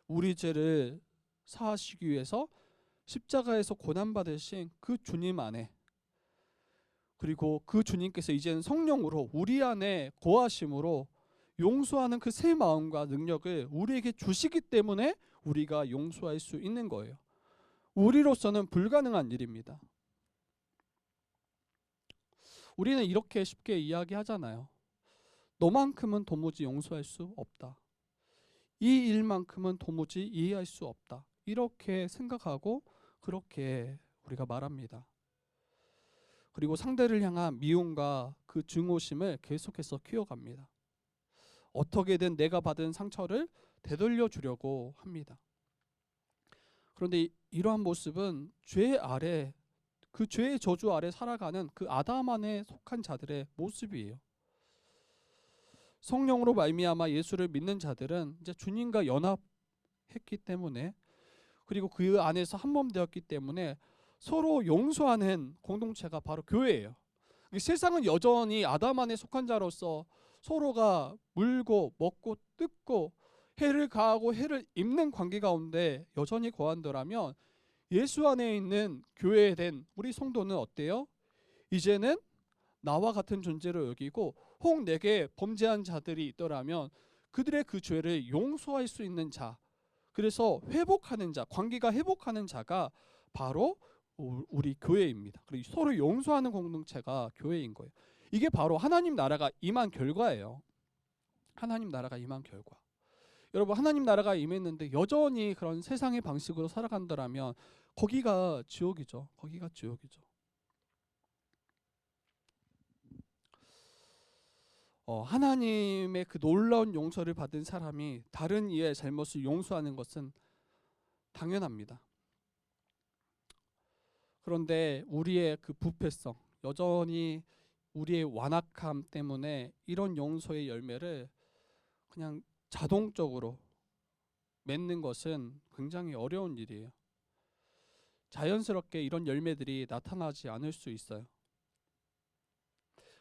우리 죄를 사하시기 위해서 십자가에서 고난받으신 그 주님 안에, 그리고 그 주님께서 이제는 성령으로 우리 안에 거하심으로 용서하는 그 새 마음과 능력을 우리에게 주시기 때문에 우리가 용서할 수 있는 거예요. 우리로서는 불가능한 일입니다. 우리는 이렇게 쉽게 이야기하잖아요. 너만큼은 도무지 용서할 수 없다. 이 일만큼은 도무지 이해할 수 없다. 이렇게 생각하고 그렇게 우리가 말합니다. 그리고 상대를 향한 미움과 그 증오심을 계속해서 키워갑니다. 어떻게든 내가 받은 상처를 되돌려 주려고 합니다. 그런데 이러한 모습은 죄 아래, 그 죄의 저주 아래 살아가는 그 아담 안에 속한 자들의 모습이에요. 성령으로 말미암아 예수를 믿는 자들은 이제 주님과 연합했기 때문에, 그리고 그 안에서 한 몸 되었기 때문에 서로 용서하는 공동체가 바로 교회예요. 세상은 여전히 아담 안에 속한 자로서 서로가 물고 먹고 뜯고 해를 가하고 해를 입는 관계 가운데 여전히 거한다면 예수 안에 있는 교회에 된 우리 성도는 어때요? 이제는 나와 같은 존재로 여기고 혹 내게 범죄한 자들이 있더라면 그들의 그 죄를 용서할 수 있는 자, 그래서 회복하는 자, 관계가 회복하는 자가 바로 우리 교회입니다. 그리고 서로 용서하는 공동체가 교회인 거예요. 이게 바로 하나님 나라가 임한 결과예요. 하나님 나라가 임한 결과. 여러분, 하나님 나라가 임했는데 여전히 그런 세상의 방식으로 살아간다라면 거기가 지옥이죠. 거기가 지옥이죠. 하나님의 그 놀라운 용서를 받은 사람이 다른 이의 잘못을 용서하는 것은 당연합니다. 그런데 우리의 그 부패성, 여전히 우리의 완악함 때문에 이런 용서의 열매를 그냥 자동적으로 맺는 것은 굉장히 어려운 일이에요. 자연스럽게 이런 열매들이 나타나지 않을 수 있어요.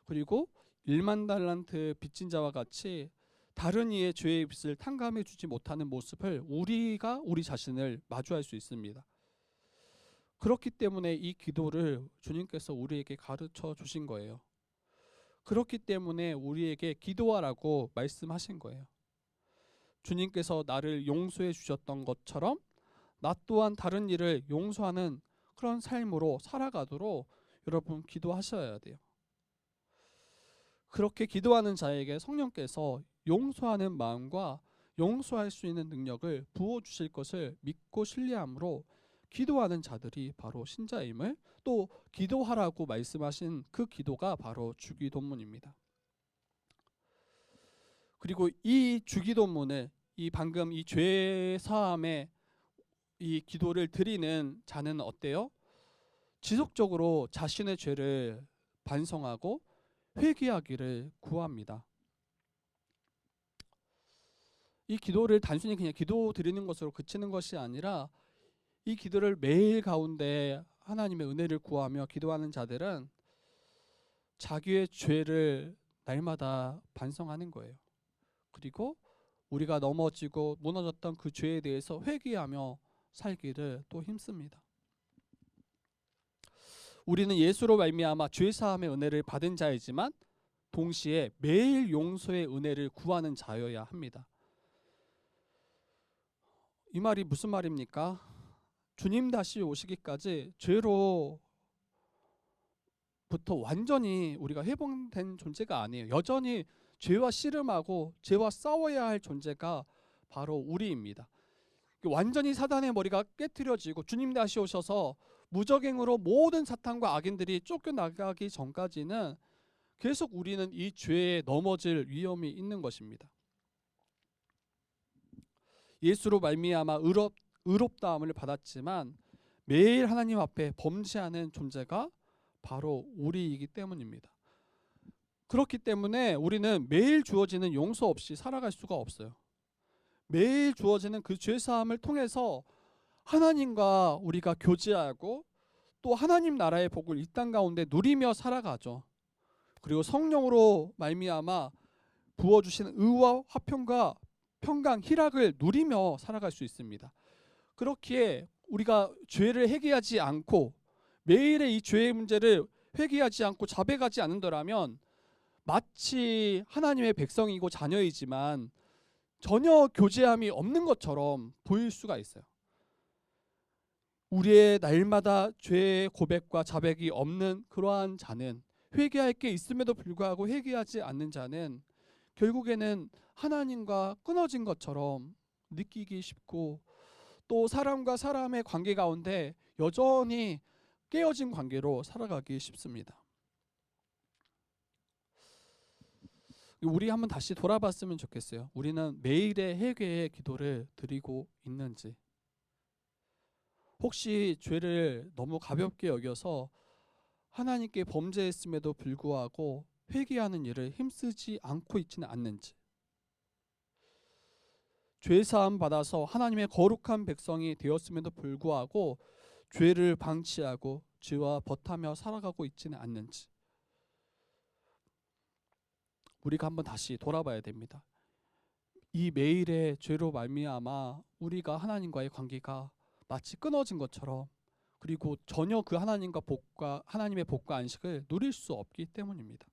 그리고 1만 달란트 빚진 자와 같이 다른 이의 죄의 빚을 탕감해 주지 못하는 모습을 우리가 우리 자신을 마주할 수 있습니다. 그렇기 때문에 이 기도를 주님께서 우리에게 가르쳐 주신 거예요. 그렇기 때문에 우리에게 기도하라고 말씀하신 거예요. 주님께서 나를 용서해 주셨던 것처럼 나 또한 다른 이를 용서하는 그런 삶으로 살아가도록 여러분 기도하셔야 돼요. 그렇게 기도하는 자에게 성령께서 용서하는 마음과 용서할 수 있는 능력을 부어주실 것을 믿고 신뢰함으로 기도하는 자들이 바로 신자임을, 또 기도하라고 말씀하신 그 기도가 바로 주기도문입니다. 그리고 이 주기도문을, 이 방금 이 죄 사함의 이 기도를 드리는 자는 어때요? 지속적으로 자신의 죄를 반성하고 회개하기를 구합니다. 이 기도를 단순히 그냥 기도 드리는 것으로 그치는 것이 아니라 이 기도를 매일 가운데 하나님의 은혜를 구하며 기도하는 자들은 자기의 죄를 날마다 반성하는 거예요. 그리고 우리가 넘어지고 무너졌던 그 죄에 대해서 회개하며 살기를 또 힘씁니다. 우리는 예수로 말미암아 죄 사함의 은혜를 받은 자이지만 동시에 매일 용서의 은혜를 구하는 자여야 합니다. 이 말이 무슨 말입니까? 주님 다시 오시기까지 죄로부터 완전히 우리가 회복된 존재가 아니에요. 여전히 죄와 씨름하고 죄와 싸워야 할 존재가 바로 우리입니다. 완전히 사단의 머리가 깨트려지고 주님 다시 오셔서 무적행으로 모든 사탄과 악인들이 쫓겨나가기 전까지는 계속 우리는 이 죄에 넘어질 위험이 있는 것입니다. 예수로 말미암아 의롭다함을 받았지만 매일 하나님 앞에 범죄하는 존재가 바로 우리이기 때문입니다. 그렇기 때문에 우리는 매일 주어지는 용서 없이 살아갈 수가 없어요. 매일 주어지는 그 죄사함을 통해서 하나님과 우리가 교제하고 또 하나님 나라의 복을 이 땅 가운데 누리며 살아가죠. 그리고 성령으로 말미암아 부어주신 의와 화평과 평강, 희락을 누리며 살아갈 수 있습니다. 그렇기에 우리가 죄를 회개하지 않고 매일의 이 죄의 문제를 회개하지 않고 자백하지 않는다면 마치 하나님의 백성이고 자녀이지만 전혀 교제함이 없는 것처럼 보일 수가 있어요. 우리의 날마다 죄의 고백과 자백이 없는 그러한 자는, 회개할 게 있음에도 불구하고 회개하지 않는 자는 결국에는 하나님과 끊어진 것처럼 느끼기 쉽고 또 사람과 사람의 관계 가운데 여전히 깨어진 관계로 살아가기 쉽습니다. 우리 한번 다시 돌아봤으면 좋겠어요. 우리는 매일의 회개의 기도를 드리고 있는지, 혹시 죄를 너무 가볍게 여겨서 하나님께 범죄했음에도 불구하고 회개하는 일을 힘쓰지 않고 있지는 않는지, 죄사함 받아서 하나님의 거룩한 백성이 되었음에도 불구하고 죄를 방치하고 죄와 벗하며 살아가고 있지는 않는지 우리가 한번 다시 돌아봐야 됩니다. 이 매일의 죄로 말미암아 우리가 하나님과의 관계가 마치 끊어진 것처럼, 그리고 전혀 그 하나님의 복과 안식을 누릴 수 없기 때문입니다.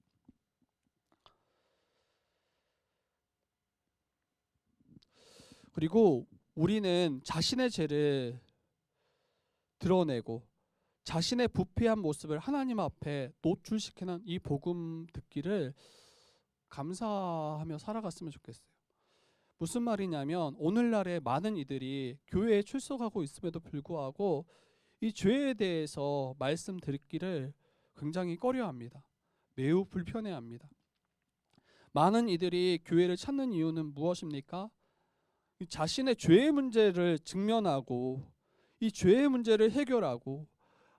그리고 우리는 자신의 죄를 드러내고 자신의 부패한 모습을 하나님 앞에 노출시키는 이 복음 듣기를 감사하며 살아갔으면 좋겠어요. 무슨 말이냐면 오늘날에 많은 이들이 교회에 출석하고 있음에도 불구하고 이 죄에 대해서 말씀 듣기를 굉장히 꺼려합니다. 매우 불편해합니다. 많은 이들이 교회를 찾는 이유는 무엇입니까? 자신의 죄의 문제를 직면하고 이 죄의 문제를 해결하고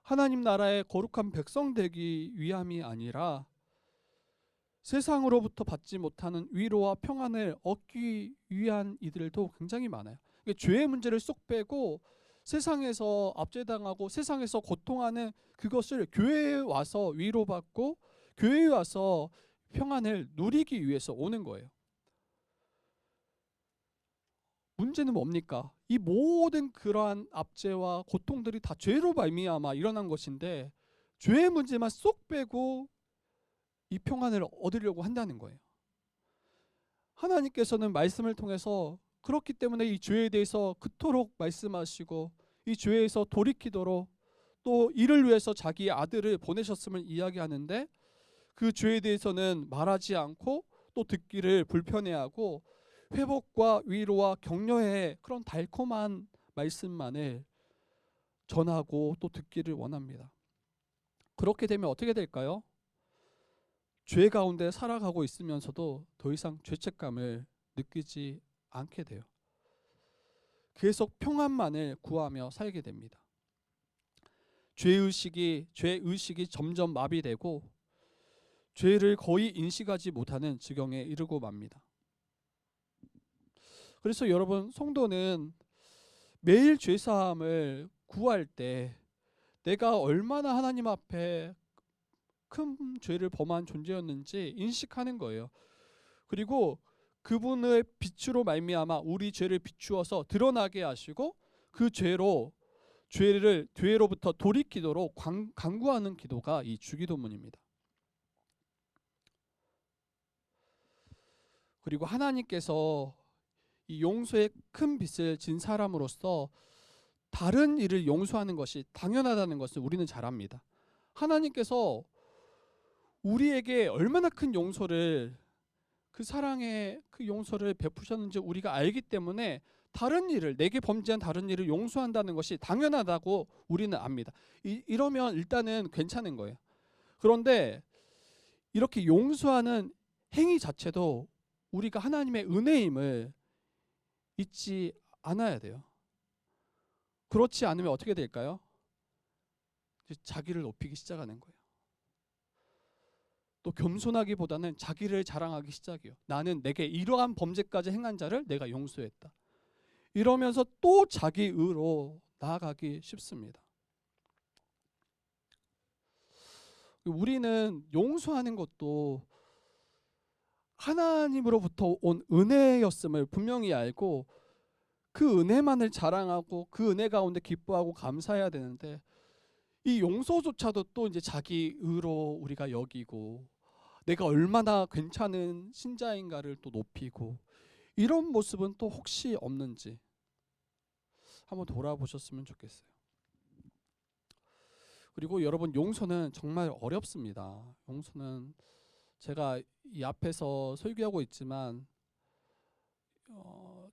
하나님 나라의 거룩한 백성 되기 위함이 아니라 세상으로부터 받지 못하는 위로와 평안을 얻기 위한 이들도 굉장히 많아요. 죄의 문제를 쏙 빼고 세상에서 압제당하고 세상에서 고통하는 그것을 교회에 와서 위로받고 교회에 와서 평안을 누리기 위해서 오는 거예요. 문제는 뭡니까? 이 모든 그러한 압제와 고통들이 다 죄로 말미암아 일어난 것인데 죄의 문제만 쏙 빼고 이 평안을 얻으려고 한다는 거예요. 하나님께서는 말씀을 통해서 그렇기 때문에 이 죄에 대해서 그토록 말씀하시고 이 죄에서 돌이키도록 또 이를 위해서 자기의 아들을 보내셨음을 이야기하는데 그 죄에 대해서는 말하지 않고 또 듣기를 불편해하고 회복과 위로와 격려의 그런 달콤한 말씀만을 전하고 또 듣기를 원합니다. 그렇게 되면 어떻게 될까요? 죄 가운데 살아가고 있으면서도 더 이상 죄책감을 느끼지 않게 돼요. 계속 평안만을 구하며 살게 됩니다. 죄의식이 점점 마비되고 죄를 거의 인식하지 못하는 지경에 이르고 맙니다. 그래서 여러분, 성도는 매일 죄사함을 구할 때 내가 얼마나 하나님 앞에 큰 죄를 범한 존재였는지 인식하는 거예요. 그리고 그분의 빛으로 말미암아 우리 죄를 비추어서 드러나게 하시고 그 죄로부터 돌이키도록 간구하는 기도가 이 주기도문입니다. 그리고 하나님께서 이 용서의 큰 빚을 진 사람으로서 다른 일을 용서하는 것이 당연하다는 것을 우리는 잘 압니다. 하나님께서 우리에게 얼마나 큰 용서를, 그 사랑의 그 용서를 베푸셨는지 우리가 알기 때문에 다른 일을, 내게 범죄한 다른 일을 용서한다는 것이 당연하다고 우리는 압니다. 이러면 일단은 괜찮은 거예요. 그런데 이렇게 용서하는 행위 자체도 우리가 하나님의 은혜임을 잊지 않아야 돼요. 그렇지 않으면 어떻게 될까요? 이제 자기를 높이기 시작하는 거예요. 또 겸손하기보다는 자기를 자랑하기 시작해요. 나는 내게 이러한 범죄까지 행한 자를 내가 용서했다. 이러면서 또 자기 의로 나아가기 쉽습니다. 우리는 용서하는 것도 하나님으로부터 온 은혜였음을 분명히 알고 그 은혜만을 자랑하고 그 은혜 가운데 기뻐하고 감사해야 되는데 이 용서조차도 또 이제 자기 의로 우리가 여기고 내가 얼마나 괜찮은 신자인가를 또 높이고 이런 모습은 또 혹시 없는지 한번 돌아보셨으면 좋겠어요. 그리고 여러분, 용서는 정말 어렵습니다. 용서는 제가 이 앞에서 설교하고 있지만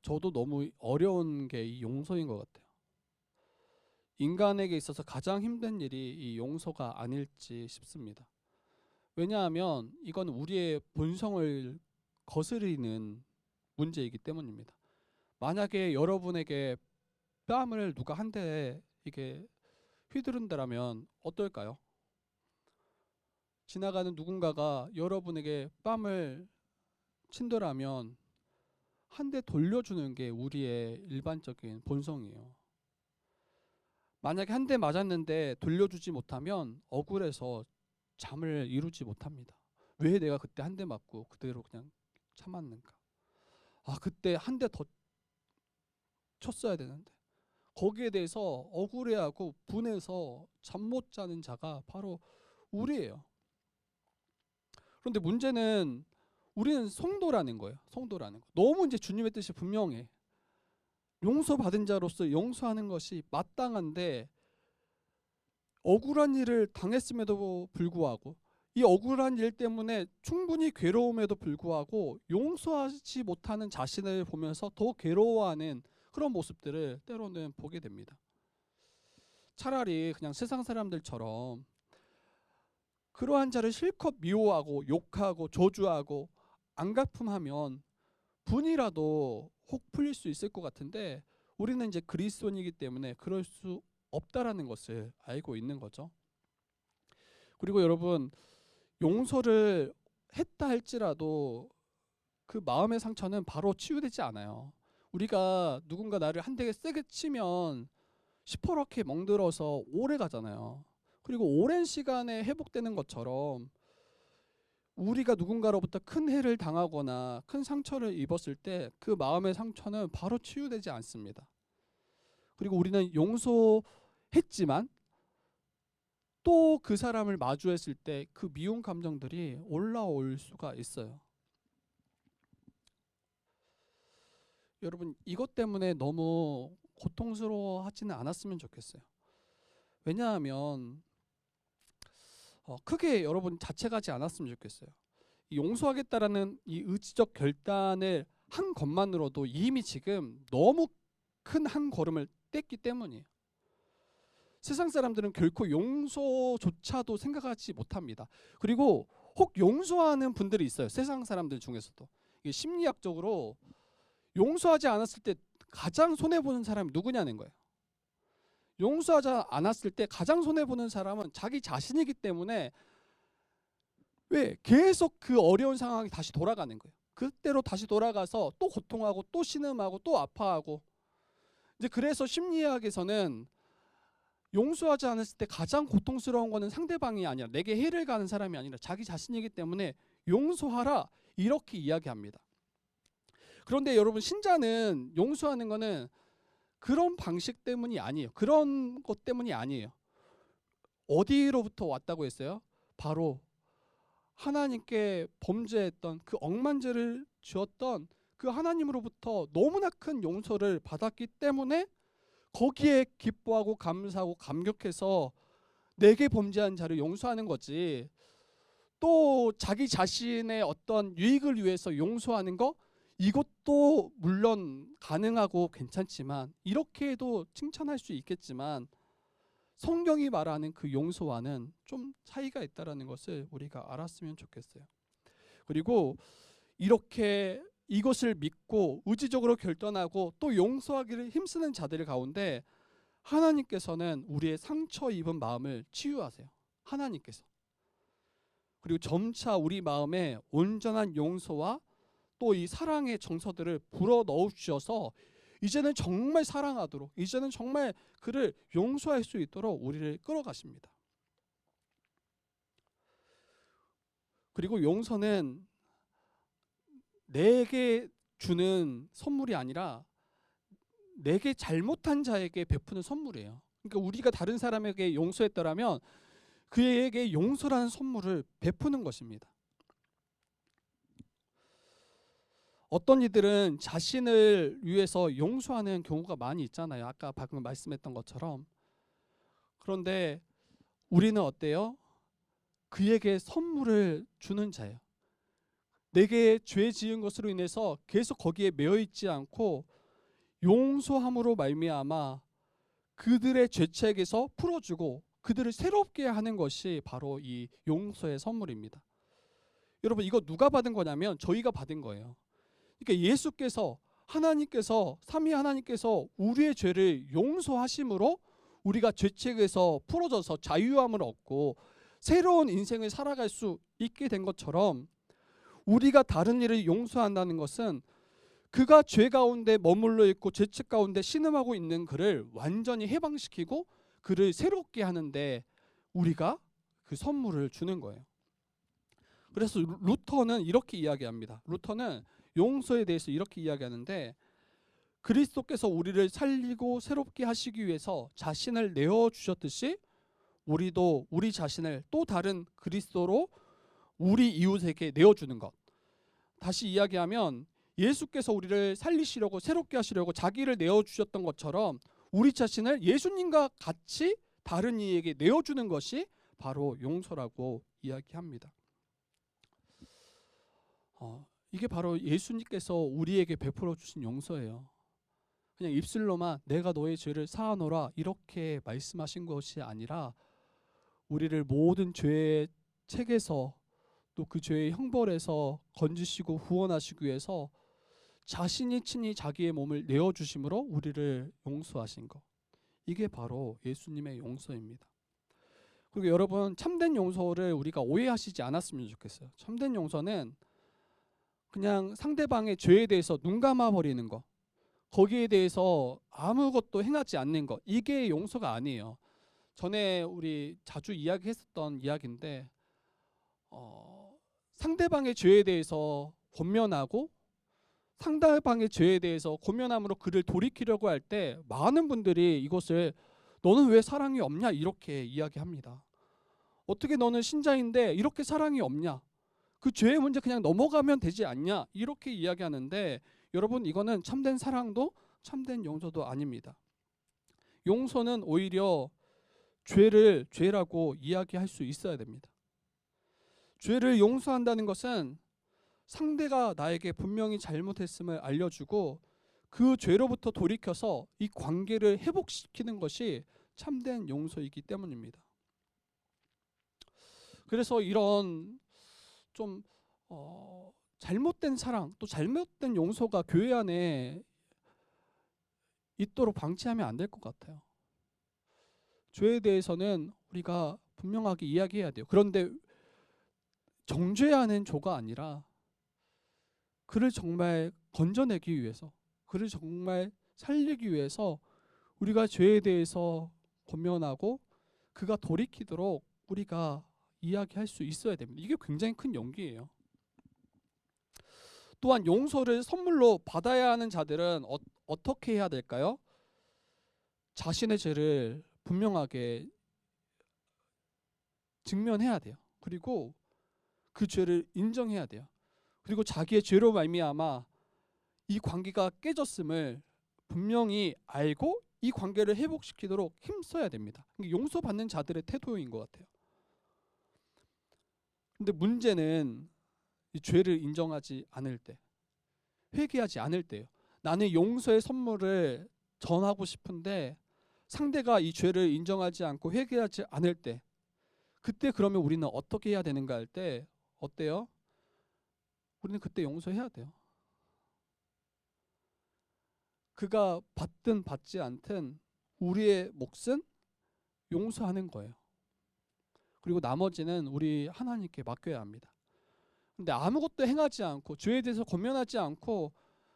저도 너무 어려운 게 이 용서인 것 같아요. 인간에게 있어서 가장 힘든 일이 이 용서가 아닐지 싶습니다. 왜냐하면 이건 우리의 본성을 거스르는 문제이기 때문입니다. 만약에 여러분에게 뺨을 누가 한 대 이게 휘두른다라면 어떨까요? 지나가는 누군가가 여러분에게 뺨을 친다라면 한 대 돌려주는 게 우리의 일반적인 본성이에요. 만약에 한 대 맞았는데 돌려주지 못하면 억울해서 잠을 이루지 못합니다. 왜 내가 그때 한 대 맞고 그대로 그냥 참았는가? 그때 한 대 더 쳤어야 되는데. 거기에 대해서 억울해하고 분해서 잠 못 자는 자가 바로 우리예요. 그런데 문제는 우리는 성도라는 거예요. 성도라는 거. 너무 이제 주님의 뜻이 분명해. 용서받은 자로서 용서하는 것이 마땅한데 억울한 일을 당했음에도 불구하고 이 억울한 일 때문에 충분히 괴로움에도 불구하고 용서하지 못하는 자신을 보면서 더 괴로워하는 그런 모습들을 때로는 보게 됩니다. 차라리 그냥 세상 사람들처럼 그러한 자를 실컷 미워하고 욕하고 저주하고 안갚음하면 분이라도 혹 풀릴 수 있을 것 같은데, 우리는 이제 그리스도인이기 때문에 그럴 수 없다라는 것을 알고 있는 거죠. 그리고 여러분, 용서를 했다 할지라도 그 마음의 상처는 바로 치유되지 않아요. 우리가 누군가 나를 한 대 세게 치면 시퍼렇게 멍들어서 오래 가잖아요. 그리고 오랜 시간에 회복되는 것처럼 우리가 누군가로부터 큰 해를 당하거나 큰 상처를 입었을 때 그 마음의 상처는 바로 치유되지 않습니다. 그리고 우리는 용서했지만 또 그 사람을 마주했을 때 그 미운 감정들이 올라올 수가 있어요. 여러분, 이것 때문에 너무 고통스러워하지는 않았으면 좋겠어요. 왜냐하면 크게 여러분 자책하지 않았으면 좋겠어요. 용서하겠다라는 이 의지적 결단을 한 것만으로도 이미 지금 너무 큰 한 걸음을 뗐기 때문이에요. 세상 사람들은 결코 용서조차도 생각하지 못합니다. 그리고 혹 용서하는 분들이 있어요. 세상 사람들 중에서도. 이게 심리학적으로 용서하지 않았을 때 가장 손해보는 사람이 누구냐는 거예요. 용서하지 않았을 때 가장 손해보는 사람은 자기 자신이기 때문에 왜 계속 그 어려운 상황이 다시 돌아가는 거예요. 그때로 다시 돌아가서 또 고통하고 또 신음하고 또 아파하고. 이제 그래서 심리학에서는 용서하지 않았을 때 가장 고통스러운 거는 상대방이 아니라, 내게 해를 가는 사람이 아니라 자기 자신이기 때문에 용서하라, 이렇게 이야기합니다. 그런데 여러분, 신자는 용서하는 거는 그런 방식 때문이 아니에요. 그런 것 때문이 아니에요. 어디로부터 왔다고 했어요? 바로 하나님께 범죄했던 그 억만죄를 지었던 그 하나님으로부터 너무나 큰 용서를 받았기 때문에 거기에 기뻐하고 감사하고 감격해서 내게 범죄한 자를 용서하는 거지, 또 자기 자신의 어떤 유익을 위해서 용서하는 거, 이것도 물론 가능하고 괜찮지만, 이렇게 해도 칭찬할 수 있겠지만 성경이 말하는 그 용서와는 좀 차이가 있다는 것을 우리가 알았으면 좋겠어요. 그리고 이렇게 이것을 믿고 의지적으로 결단하고 또 용서하기를 힘쓰는 자들 가운데 하나님께서는 우리의 상처 입은 마음을 치유하세요. 하나님께서. 그리고 점차 우리 마음에 온전한 용서와 또 이 사랑의 정서들을 불어 넣으셔서 이제는 정말 사랑하도록, 이제는 정말 그를 용서할 수 있도록 우리를 끌어가십니다. 그리고 용서는 내게 주는 선물이 아니라 내게 잘못한 자에게 베푸는 선물이에요. 그러니까 우리가 다른 사람에게 용서했더라면 그에게 용서라는 선물을 베푸는 것입니다. 어떤 이들은 자신을 위해서 용서하는 경우가 많이 있잖아요. 아까 방금 말씀했던 것처럼. 그런데 우리는 어때요? 그에게 선물을 주는 자예요. 내게 죄 지은 것으로 인해서 계속 거기에 매여 있지 않고 용서함으로 말미암아 그들의 죄책에서 풀어주고 그들을 새롭게 하는 것이 바로 이 용서의 선물입니다. 여러분, 이거 누가 받은 거냐면 저희가 받은 거예요. 그러니까 예수께서, 하나님께서, 삼위 하나님께서 우리의 죄를 용서하심으로 우리가 죄책에서 풀어져서 자유함을 얻고 새로운 인생을 살아갈 수 있게 된 것처럼, 우리가 다른 이를 용서한다는 것은 그가 죄 가운데 머물러 있고 죄책 가운데 신음하고 있는 그를 완전히 해방시키고 그를 새롭게 하는데 우리가 그 선물을 주는 거예요. 그래서 루터는 이렇게 이야기합니다. 루터는 용서에 대해서 이렇게 이야기하는데, 그리스도께서 우리를 살리고 새롭게 하시기 위해서 자신을 내어주셨듯이 우리도 우리 자신을 또 다른 그리스도로 우리 이웃에게 내어주는 것. 다시 이야기하면 예수께서 우리를 살리시려고 새롭게 하시려고 자기를 내어주셨던 것처럼 우리 자신을 예수님과 같이 다른 이에게 내어주는 것이 바로 용서라고 이야기합니다. 이게 바로 예수님께서 우리에게 베풀어 주신 용서예요. 그냥 입술로만 내가 너의 죄를 사하노라 이렇게 말씀하신 것이 아니라 우리를 모든 죄의 책에서 또 그 죄의 형벌에서 건지시고 구원하시기 위해서 자신이 친히 자기의 몸을 내어주심으로 우리를 용서하신 것, 이게 바로 예수님의 용서입니다. 그리고 여러분, 참된 용서를 우리가 오해하시지 않았으면 좋겠어요. 참된 용서는 그냥 상대방의 죄에 대해서 눈 감아버리는 것, 거기에 대해서 아무것도 행하지 않는 것, 이게 용서가 아니에요. 전에 우리 자주 이야기했었던 이야기인데 상대방의 죄에 대해서 권면하고 상대방의 죄에 대해서 권면함으로 그를 돌이키려고 할 때 많은 분들이 이것을 너는 왜 사랑이 없냐 이렇게 이야기합니다. 어떻게 너는 신자인데 이렇게 사랑이 없냐, 그 죄의 문제 그냥 넘어가면 되지 않냐 이렇게 이야기하는데, 여러분 이거는 참된 사랑도 참된 용서도 아닙니다. 용서는 오히려 죄를 죄라고 이야기할 수 있어야 됩니다. 죄를 용서한다는 것은 상대가 나에게 분명히 잘못했음을 알려주고 그 죄로부터 돌이켜서 이 관계를 회복시키는 것이 참된 용서이기 때문입니다. 그래서 이런 좀 잘못된 사랑 또 잘못된 용서가 교회 안에 있도록 방치하면 안 될 것 같아요. 죄에 대해서는 우리가 분명하게 이야기해야 돼요. 그런데 정죄하는 조가 아니라 그를 정말 건져내기 위해서, 그를 정말 살리기 위해서 우리가 죄에 대해서 권면하고 그가 돌이키도록 우리가 이야기할 수 있어야 됩니다. 이게 굉장히 큰 용기예요. 또한 용서를 선물로 받아야 하는 자들은 어떻게 해야 될까요? 자신의 죄를 분명하게 증명해야 돼요. 그리고 그 죄를 인정해야 돼요. 그리고 자기의 죄로 말미암아 이 관계가 깨졌음을 분명히 알고 이 관계를 회복시키도록 힘써야 됩니다. 이게 용서받는 자들의 태도인 것 같아요. 근데 문제는 이 죄를 인정하지 않을 때, 회개하지 않을 때예요. 나는 용서의 선물을 전하고 싶은데 상대가 이 죄를 인정하지 않고 회개하지 않을 때, 그때 그러면 우리는 어떻게 해야 되는가 할 때 어때요? 우리는 그때 용서해야 돼요. 그가 받든 받지 않든 우리의 몫은 용서하는 거예요. 그리고 나머지는 우리 하나님께 맡겨야 합니다. 근데 아무것도 행하지 않고 죄에 대해서 권면하지 않고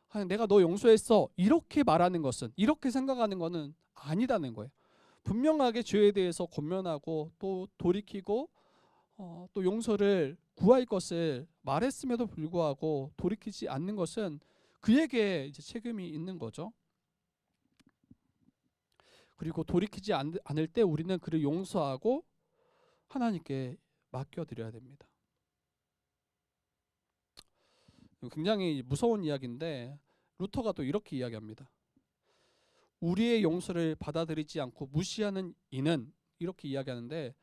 그냥 내가 너 용서했어 이렇게 말하는 것은, 이렇게 생각하는 것은 아니다는 거예요. 분명하게 죄에 대해서 권면하고 또 돌이키고 또 용서를 구할 것을 말했음에도 불구하고 돌이키지 않는 것은 그에게 이제 책임이 있는 거죠. 그리고 돌이키지 않을 때 우리는 그를 용서하고 하나님께 맡겨드려야 됩니다. 굉장히 무서운 이야기인데 루터가 또 이렇게 이야기합니다. 우리의 용서를 받아들이지 않고 무시하는 이는, 이렇게 이야기하는데,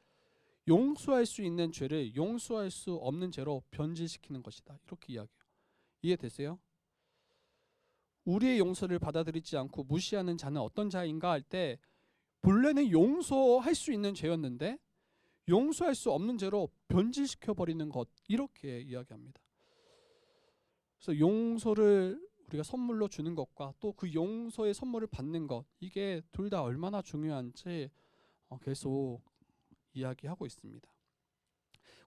용서할 수 있는 죄를 용서할 수 없는 죄로 변질시키는 것이다, 이렇게 이야기해요. 이해되세요? 우리의 용서를 받아들이지 않고 무시하는 자는 어떤 자인가 할 때, 본래는 용서할 수 있는 죄였는데 용서할 수 없는 죄로 변질시켜버리는 것, 이렇게 이야기합니다. 그래서 용서를 우리가 선물로 주는 것과 또 그 용서의 선물을 받는 것, 이게 둘 다 얼마나 중요한지 계속 이야기하고 있습니다.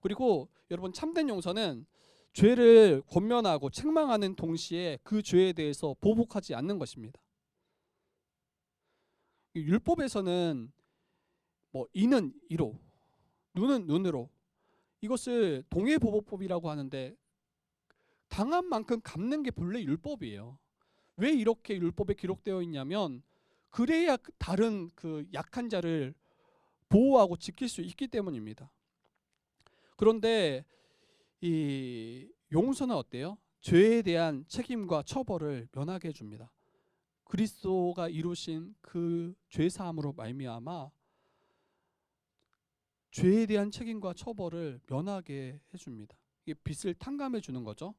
그리고 여러분, 참된 용서는 죄를 권면하고 책망하는 동시에 그 죄에 대해서 보복하지 않는 것입니다. 율법에서는 이는 이로, 눈은 눈으로, 이것을 동해보복법이라고 하는데 당한 만큼 갚는 게 본래 율법이에요. 왜 이렇게 율법에 기록되어 있냐면 그래야 다른 그 약한 자를 보호하고 지킬 수 있기 때문입니다. 그런데 이 용서는 어때요? 죄에 대한 책임과 처벌을 면하게 해줍니다. 그리스도가 이루신 그 죄사함으로 말미암아 죄에 대한 책임과 처벌을 면하게 해줍니다. 이게 빚을 탕감해 주는 거죠.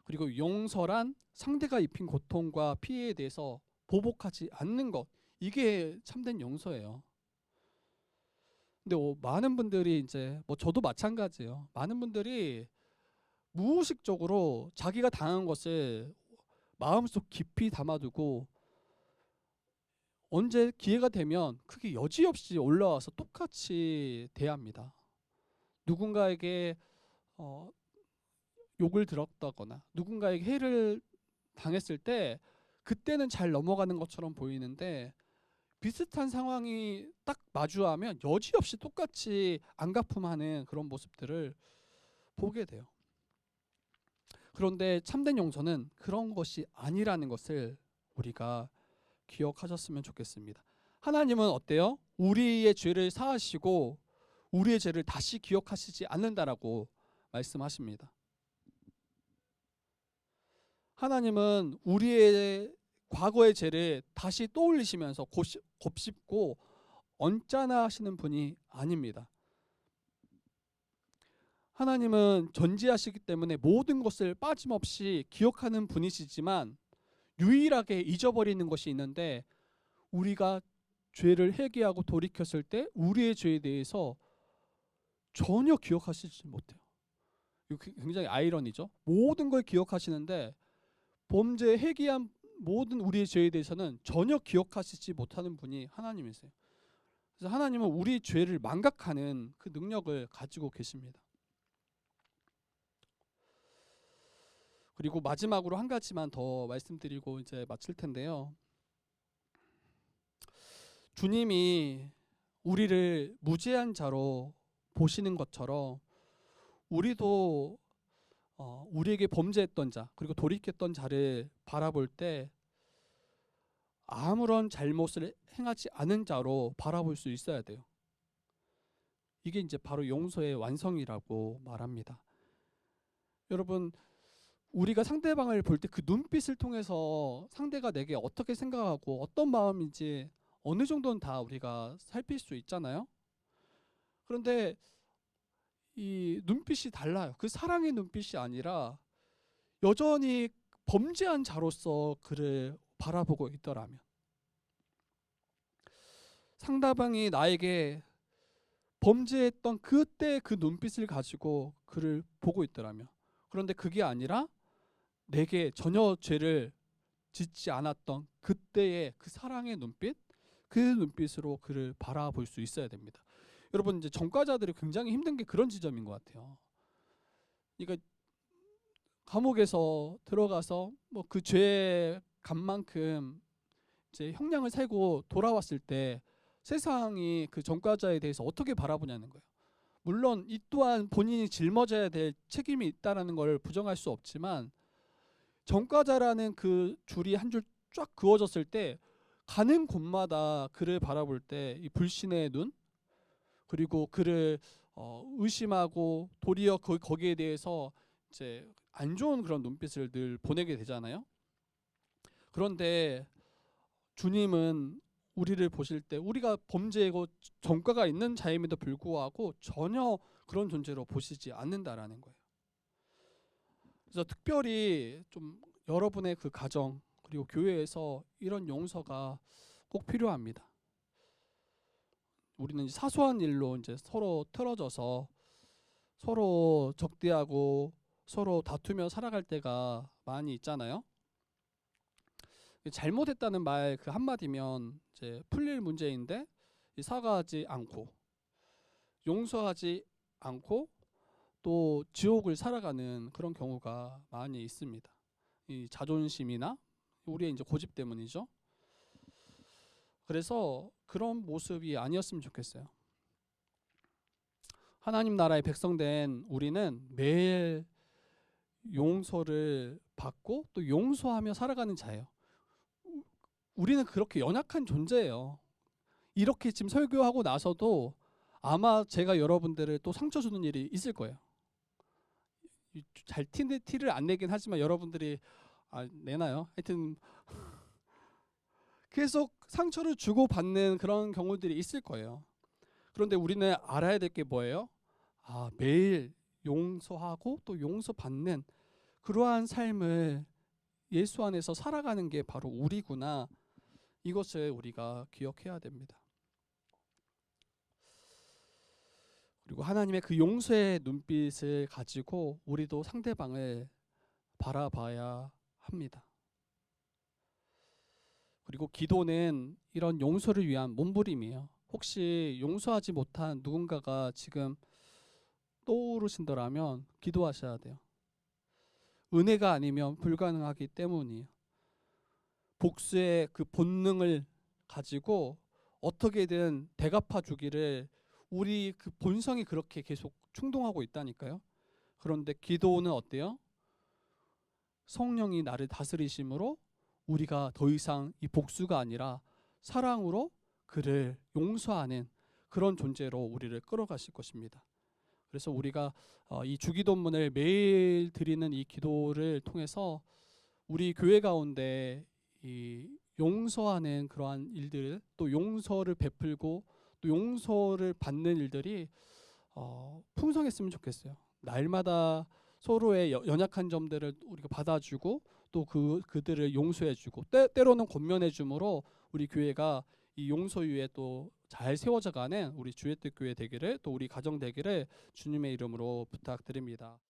그리고 용서란 상대가 입힌 고통과 피해에 대해서 보복하지 않는 것, 이게 참된 용서예요. 근데 많은 분들이 이제 저도 마찬가지예요. 많은 분들이 무의식적으로 자기가 당한 것을 마음속 깊이 담아두고 언제 기회가 되면 크게 여지없이 올라와서 똑같이 대합니다. 누군가에게 욕을 들었다거나 누군가에게 해를 당했을 때 그때는 잘 넘어가는 것처럼 보이는데 비슷한 상황이 딱 마주하면 여지없이 똑같이 안갚음하는 그런 모습들을 보게 돼요. 그런데 참된 용서는 그런 것이 아니라는 것을 우리가 기억하셨으면 좋겠습니다. 하나님은 어때요? 우리의 죄를 사하시고 우리의 죄를 다시 기억하시지 않는다라고 말씀하십니다. 하나님은 우리의 과거의 죄를 다시 떠올리시면서 곱씹고 언짢아 하시는 분이 아닙니다. 하나님은 전지하시기 때문에 모든 것을 빠짐없이 기억하는 분이시지만 유일하게 잊어버리는 것이 있는데 우리가 죄를 회개하고 돌이켰을 때 우리의 죄에 대해서 전혀 기억하시지 못해요. 이거 굉장히 아이러니죠. 모든 걸 기억하시는데 범죄 회개한 모든 우리의 죄에 대해서는 전혀 기억하시지 못하는 분이 하나님이세요. 그래서 하나님은 우리 죄를 망각하는 그 능력을 가지고 계십니다. 그리고 마지막으로 한 가지만 더 말씀드리고 이제 마칠 텐데요. 주님이 우리를 무죄한 자로 보시는 것처럼 우리도 우리에게 범죄했던 자 그리고 돌이켰던 자를 바라볼 때 아무런 잘못을 행하지 않은 자로 바라볼 수 있어야 돼요. 이게 이제 바로 용서의 완성이라고 말합니다. 여러분, 우리가 상대방을 볼 때 그 눈빛을 통해서 상대가 내게 어떻게 생각하고 어떤 마음인지 어느 정도는 다 우리가 살필 수 있잖아요. 그런데 이 눈빛이 달라요. 그 사랑의 눈빛이 아니라 여전히 범죄한 자로서 그를 바라보고 있더라면, 상대방이 나에게 범죄했던 그때 그 눈빛을 가지고 그를 보고 있더라면, 그런데 그게 아니라 내게 전혀 죄를 짓지 않았던 그때의 그 사랑의 눈빛, 그 눈빛으로 그를 바라볼 수 있어야 됩니다. 여러분, 이제 전과자들이 굉장히 힘든 게 그런 지점인 것 같아요. 그러니까 감옥에서 들어가서 그 죄 간 만큼 이제 형량을 살고 돌아왔을 때 세상이 그 전과자에 대해서 어떻게 바라보냐는 거예요. 물론 이 또한 본인이 짊어져야 될 책임이 있다라는 걸 부정할 수 없지만, 전과자라는 그 줄이 한 줄 쫙 그어졌을 때 가는 곳마다 그를 바라볼 때 이 불신의 눈, 그리고 그를 의심하고 도리어 거기에 대해서 이제 안 좋은 그런 눈빛을 늘 보내게 되잖아요. 그런데 주님은 우리를 보실 때 우리가 범죄고 전과가 있는 자임에도 불구하고 전혀 그런 존재로 보시지 않는다라는 거예요. 그래서 특별히 좀 여러분의 그 가정 그리고 교회에서 이런 용서가 꼭 필요합니다. 우리는 사소한 일로 이제 서로 틀어져서 서로 적대하고 서로 다투며 살아갈 때가 많이 있잖아요. 잘못했다는 말 그 한마디면 이제 풀릴 문제인데 사과하지 않고 용서하지 않고 또 지옥을 살아가는 그런 경우가 많이 있습니다. 이 자존심이나 우리의 이제 고집 때문이죠. 그래서 그런 모습이 아니었으면 좋겠어요. 하나님 나라의 백성된 우리는 매일 용서를 받고 또 용서하며 살아가는 자예요. 우리는 그렇게 연약한 존재예요. 이렇게 지금 설교하고 나서도 아마 제가 여러분들을 또 상처 주는 일이 있을 거예요. 잘 티를 안 내긴 하지만 여러분들이 내나요? 하여튼 계속 상처를 주고 받는 그런 경우들이 있을 거예요. 그런데 우리는 알아야 될 게 뭐예요? 매일 용서하고 또 용서받는 그러한 삶을 예수 안에서 살아가는 게 바로 우리구나. 이것을 우리가 기억해야 됩니다. 그리고 하나님의 그 용서의 눈빛을 가지고 우리도 상대방을 바라봐야 합니다. 그리고 기도는 이런 용서를 위한 몸부림이에요. 혹시 용서하지 못한 누군가가 지금 떠오르신다면 기도하셔야 돼요. 은혜가 아니면 불가능하기 때문이에요. 복수의 그 본능을 가지고 어떻게든 대갚아 주기를 우리 그 본성이 그렇게 계속 충동하고 있다니까요. 그런데 기도는 어때요? 성령이 나를 다스리심으로 우리가 더 이상 이 복수가 아니라 사랑으로 그를 용서하는 그런 존재로 우리를 끌어가실 것입니다. 그래서 우리가 이 주기도문을 매일 드리는 이 기도를 통해서 우리 교회 가운데 이 용서하는 그러한 일들, 또 용서를 베풀고 또 용서를 받는 일들이 풍성했으면 좋겠어요. 날마다 서로의 연약한 점들을 우리가 받아주고 또 그들을 용서해주고 때로는 권면해줌으로 우리 교회가 이 용서 위에 또 잘 세워져가는 우리 주의 뜻 교회 되기를 또 우리 가정 되기를 주님의 이름으로 부탁드립니다.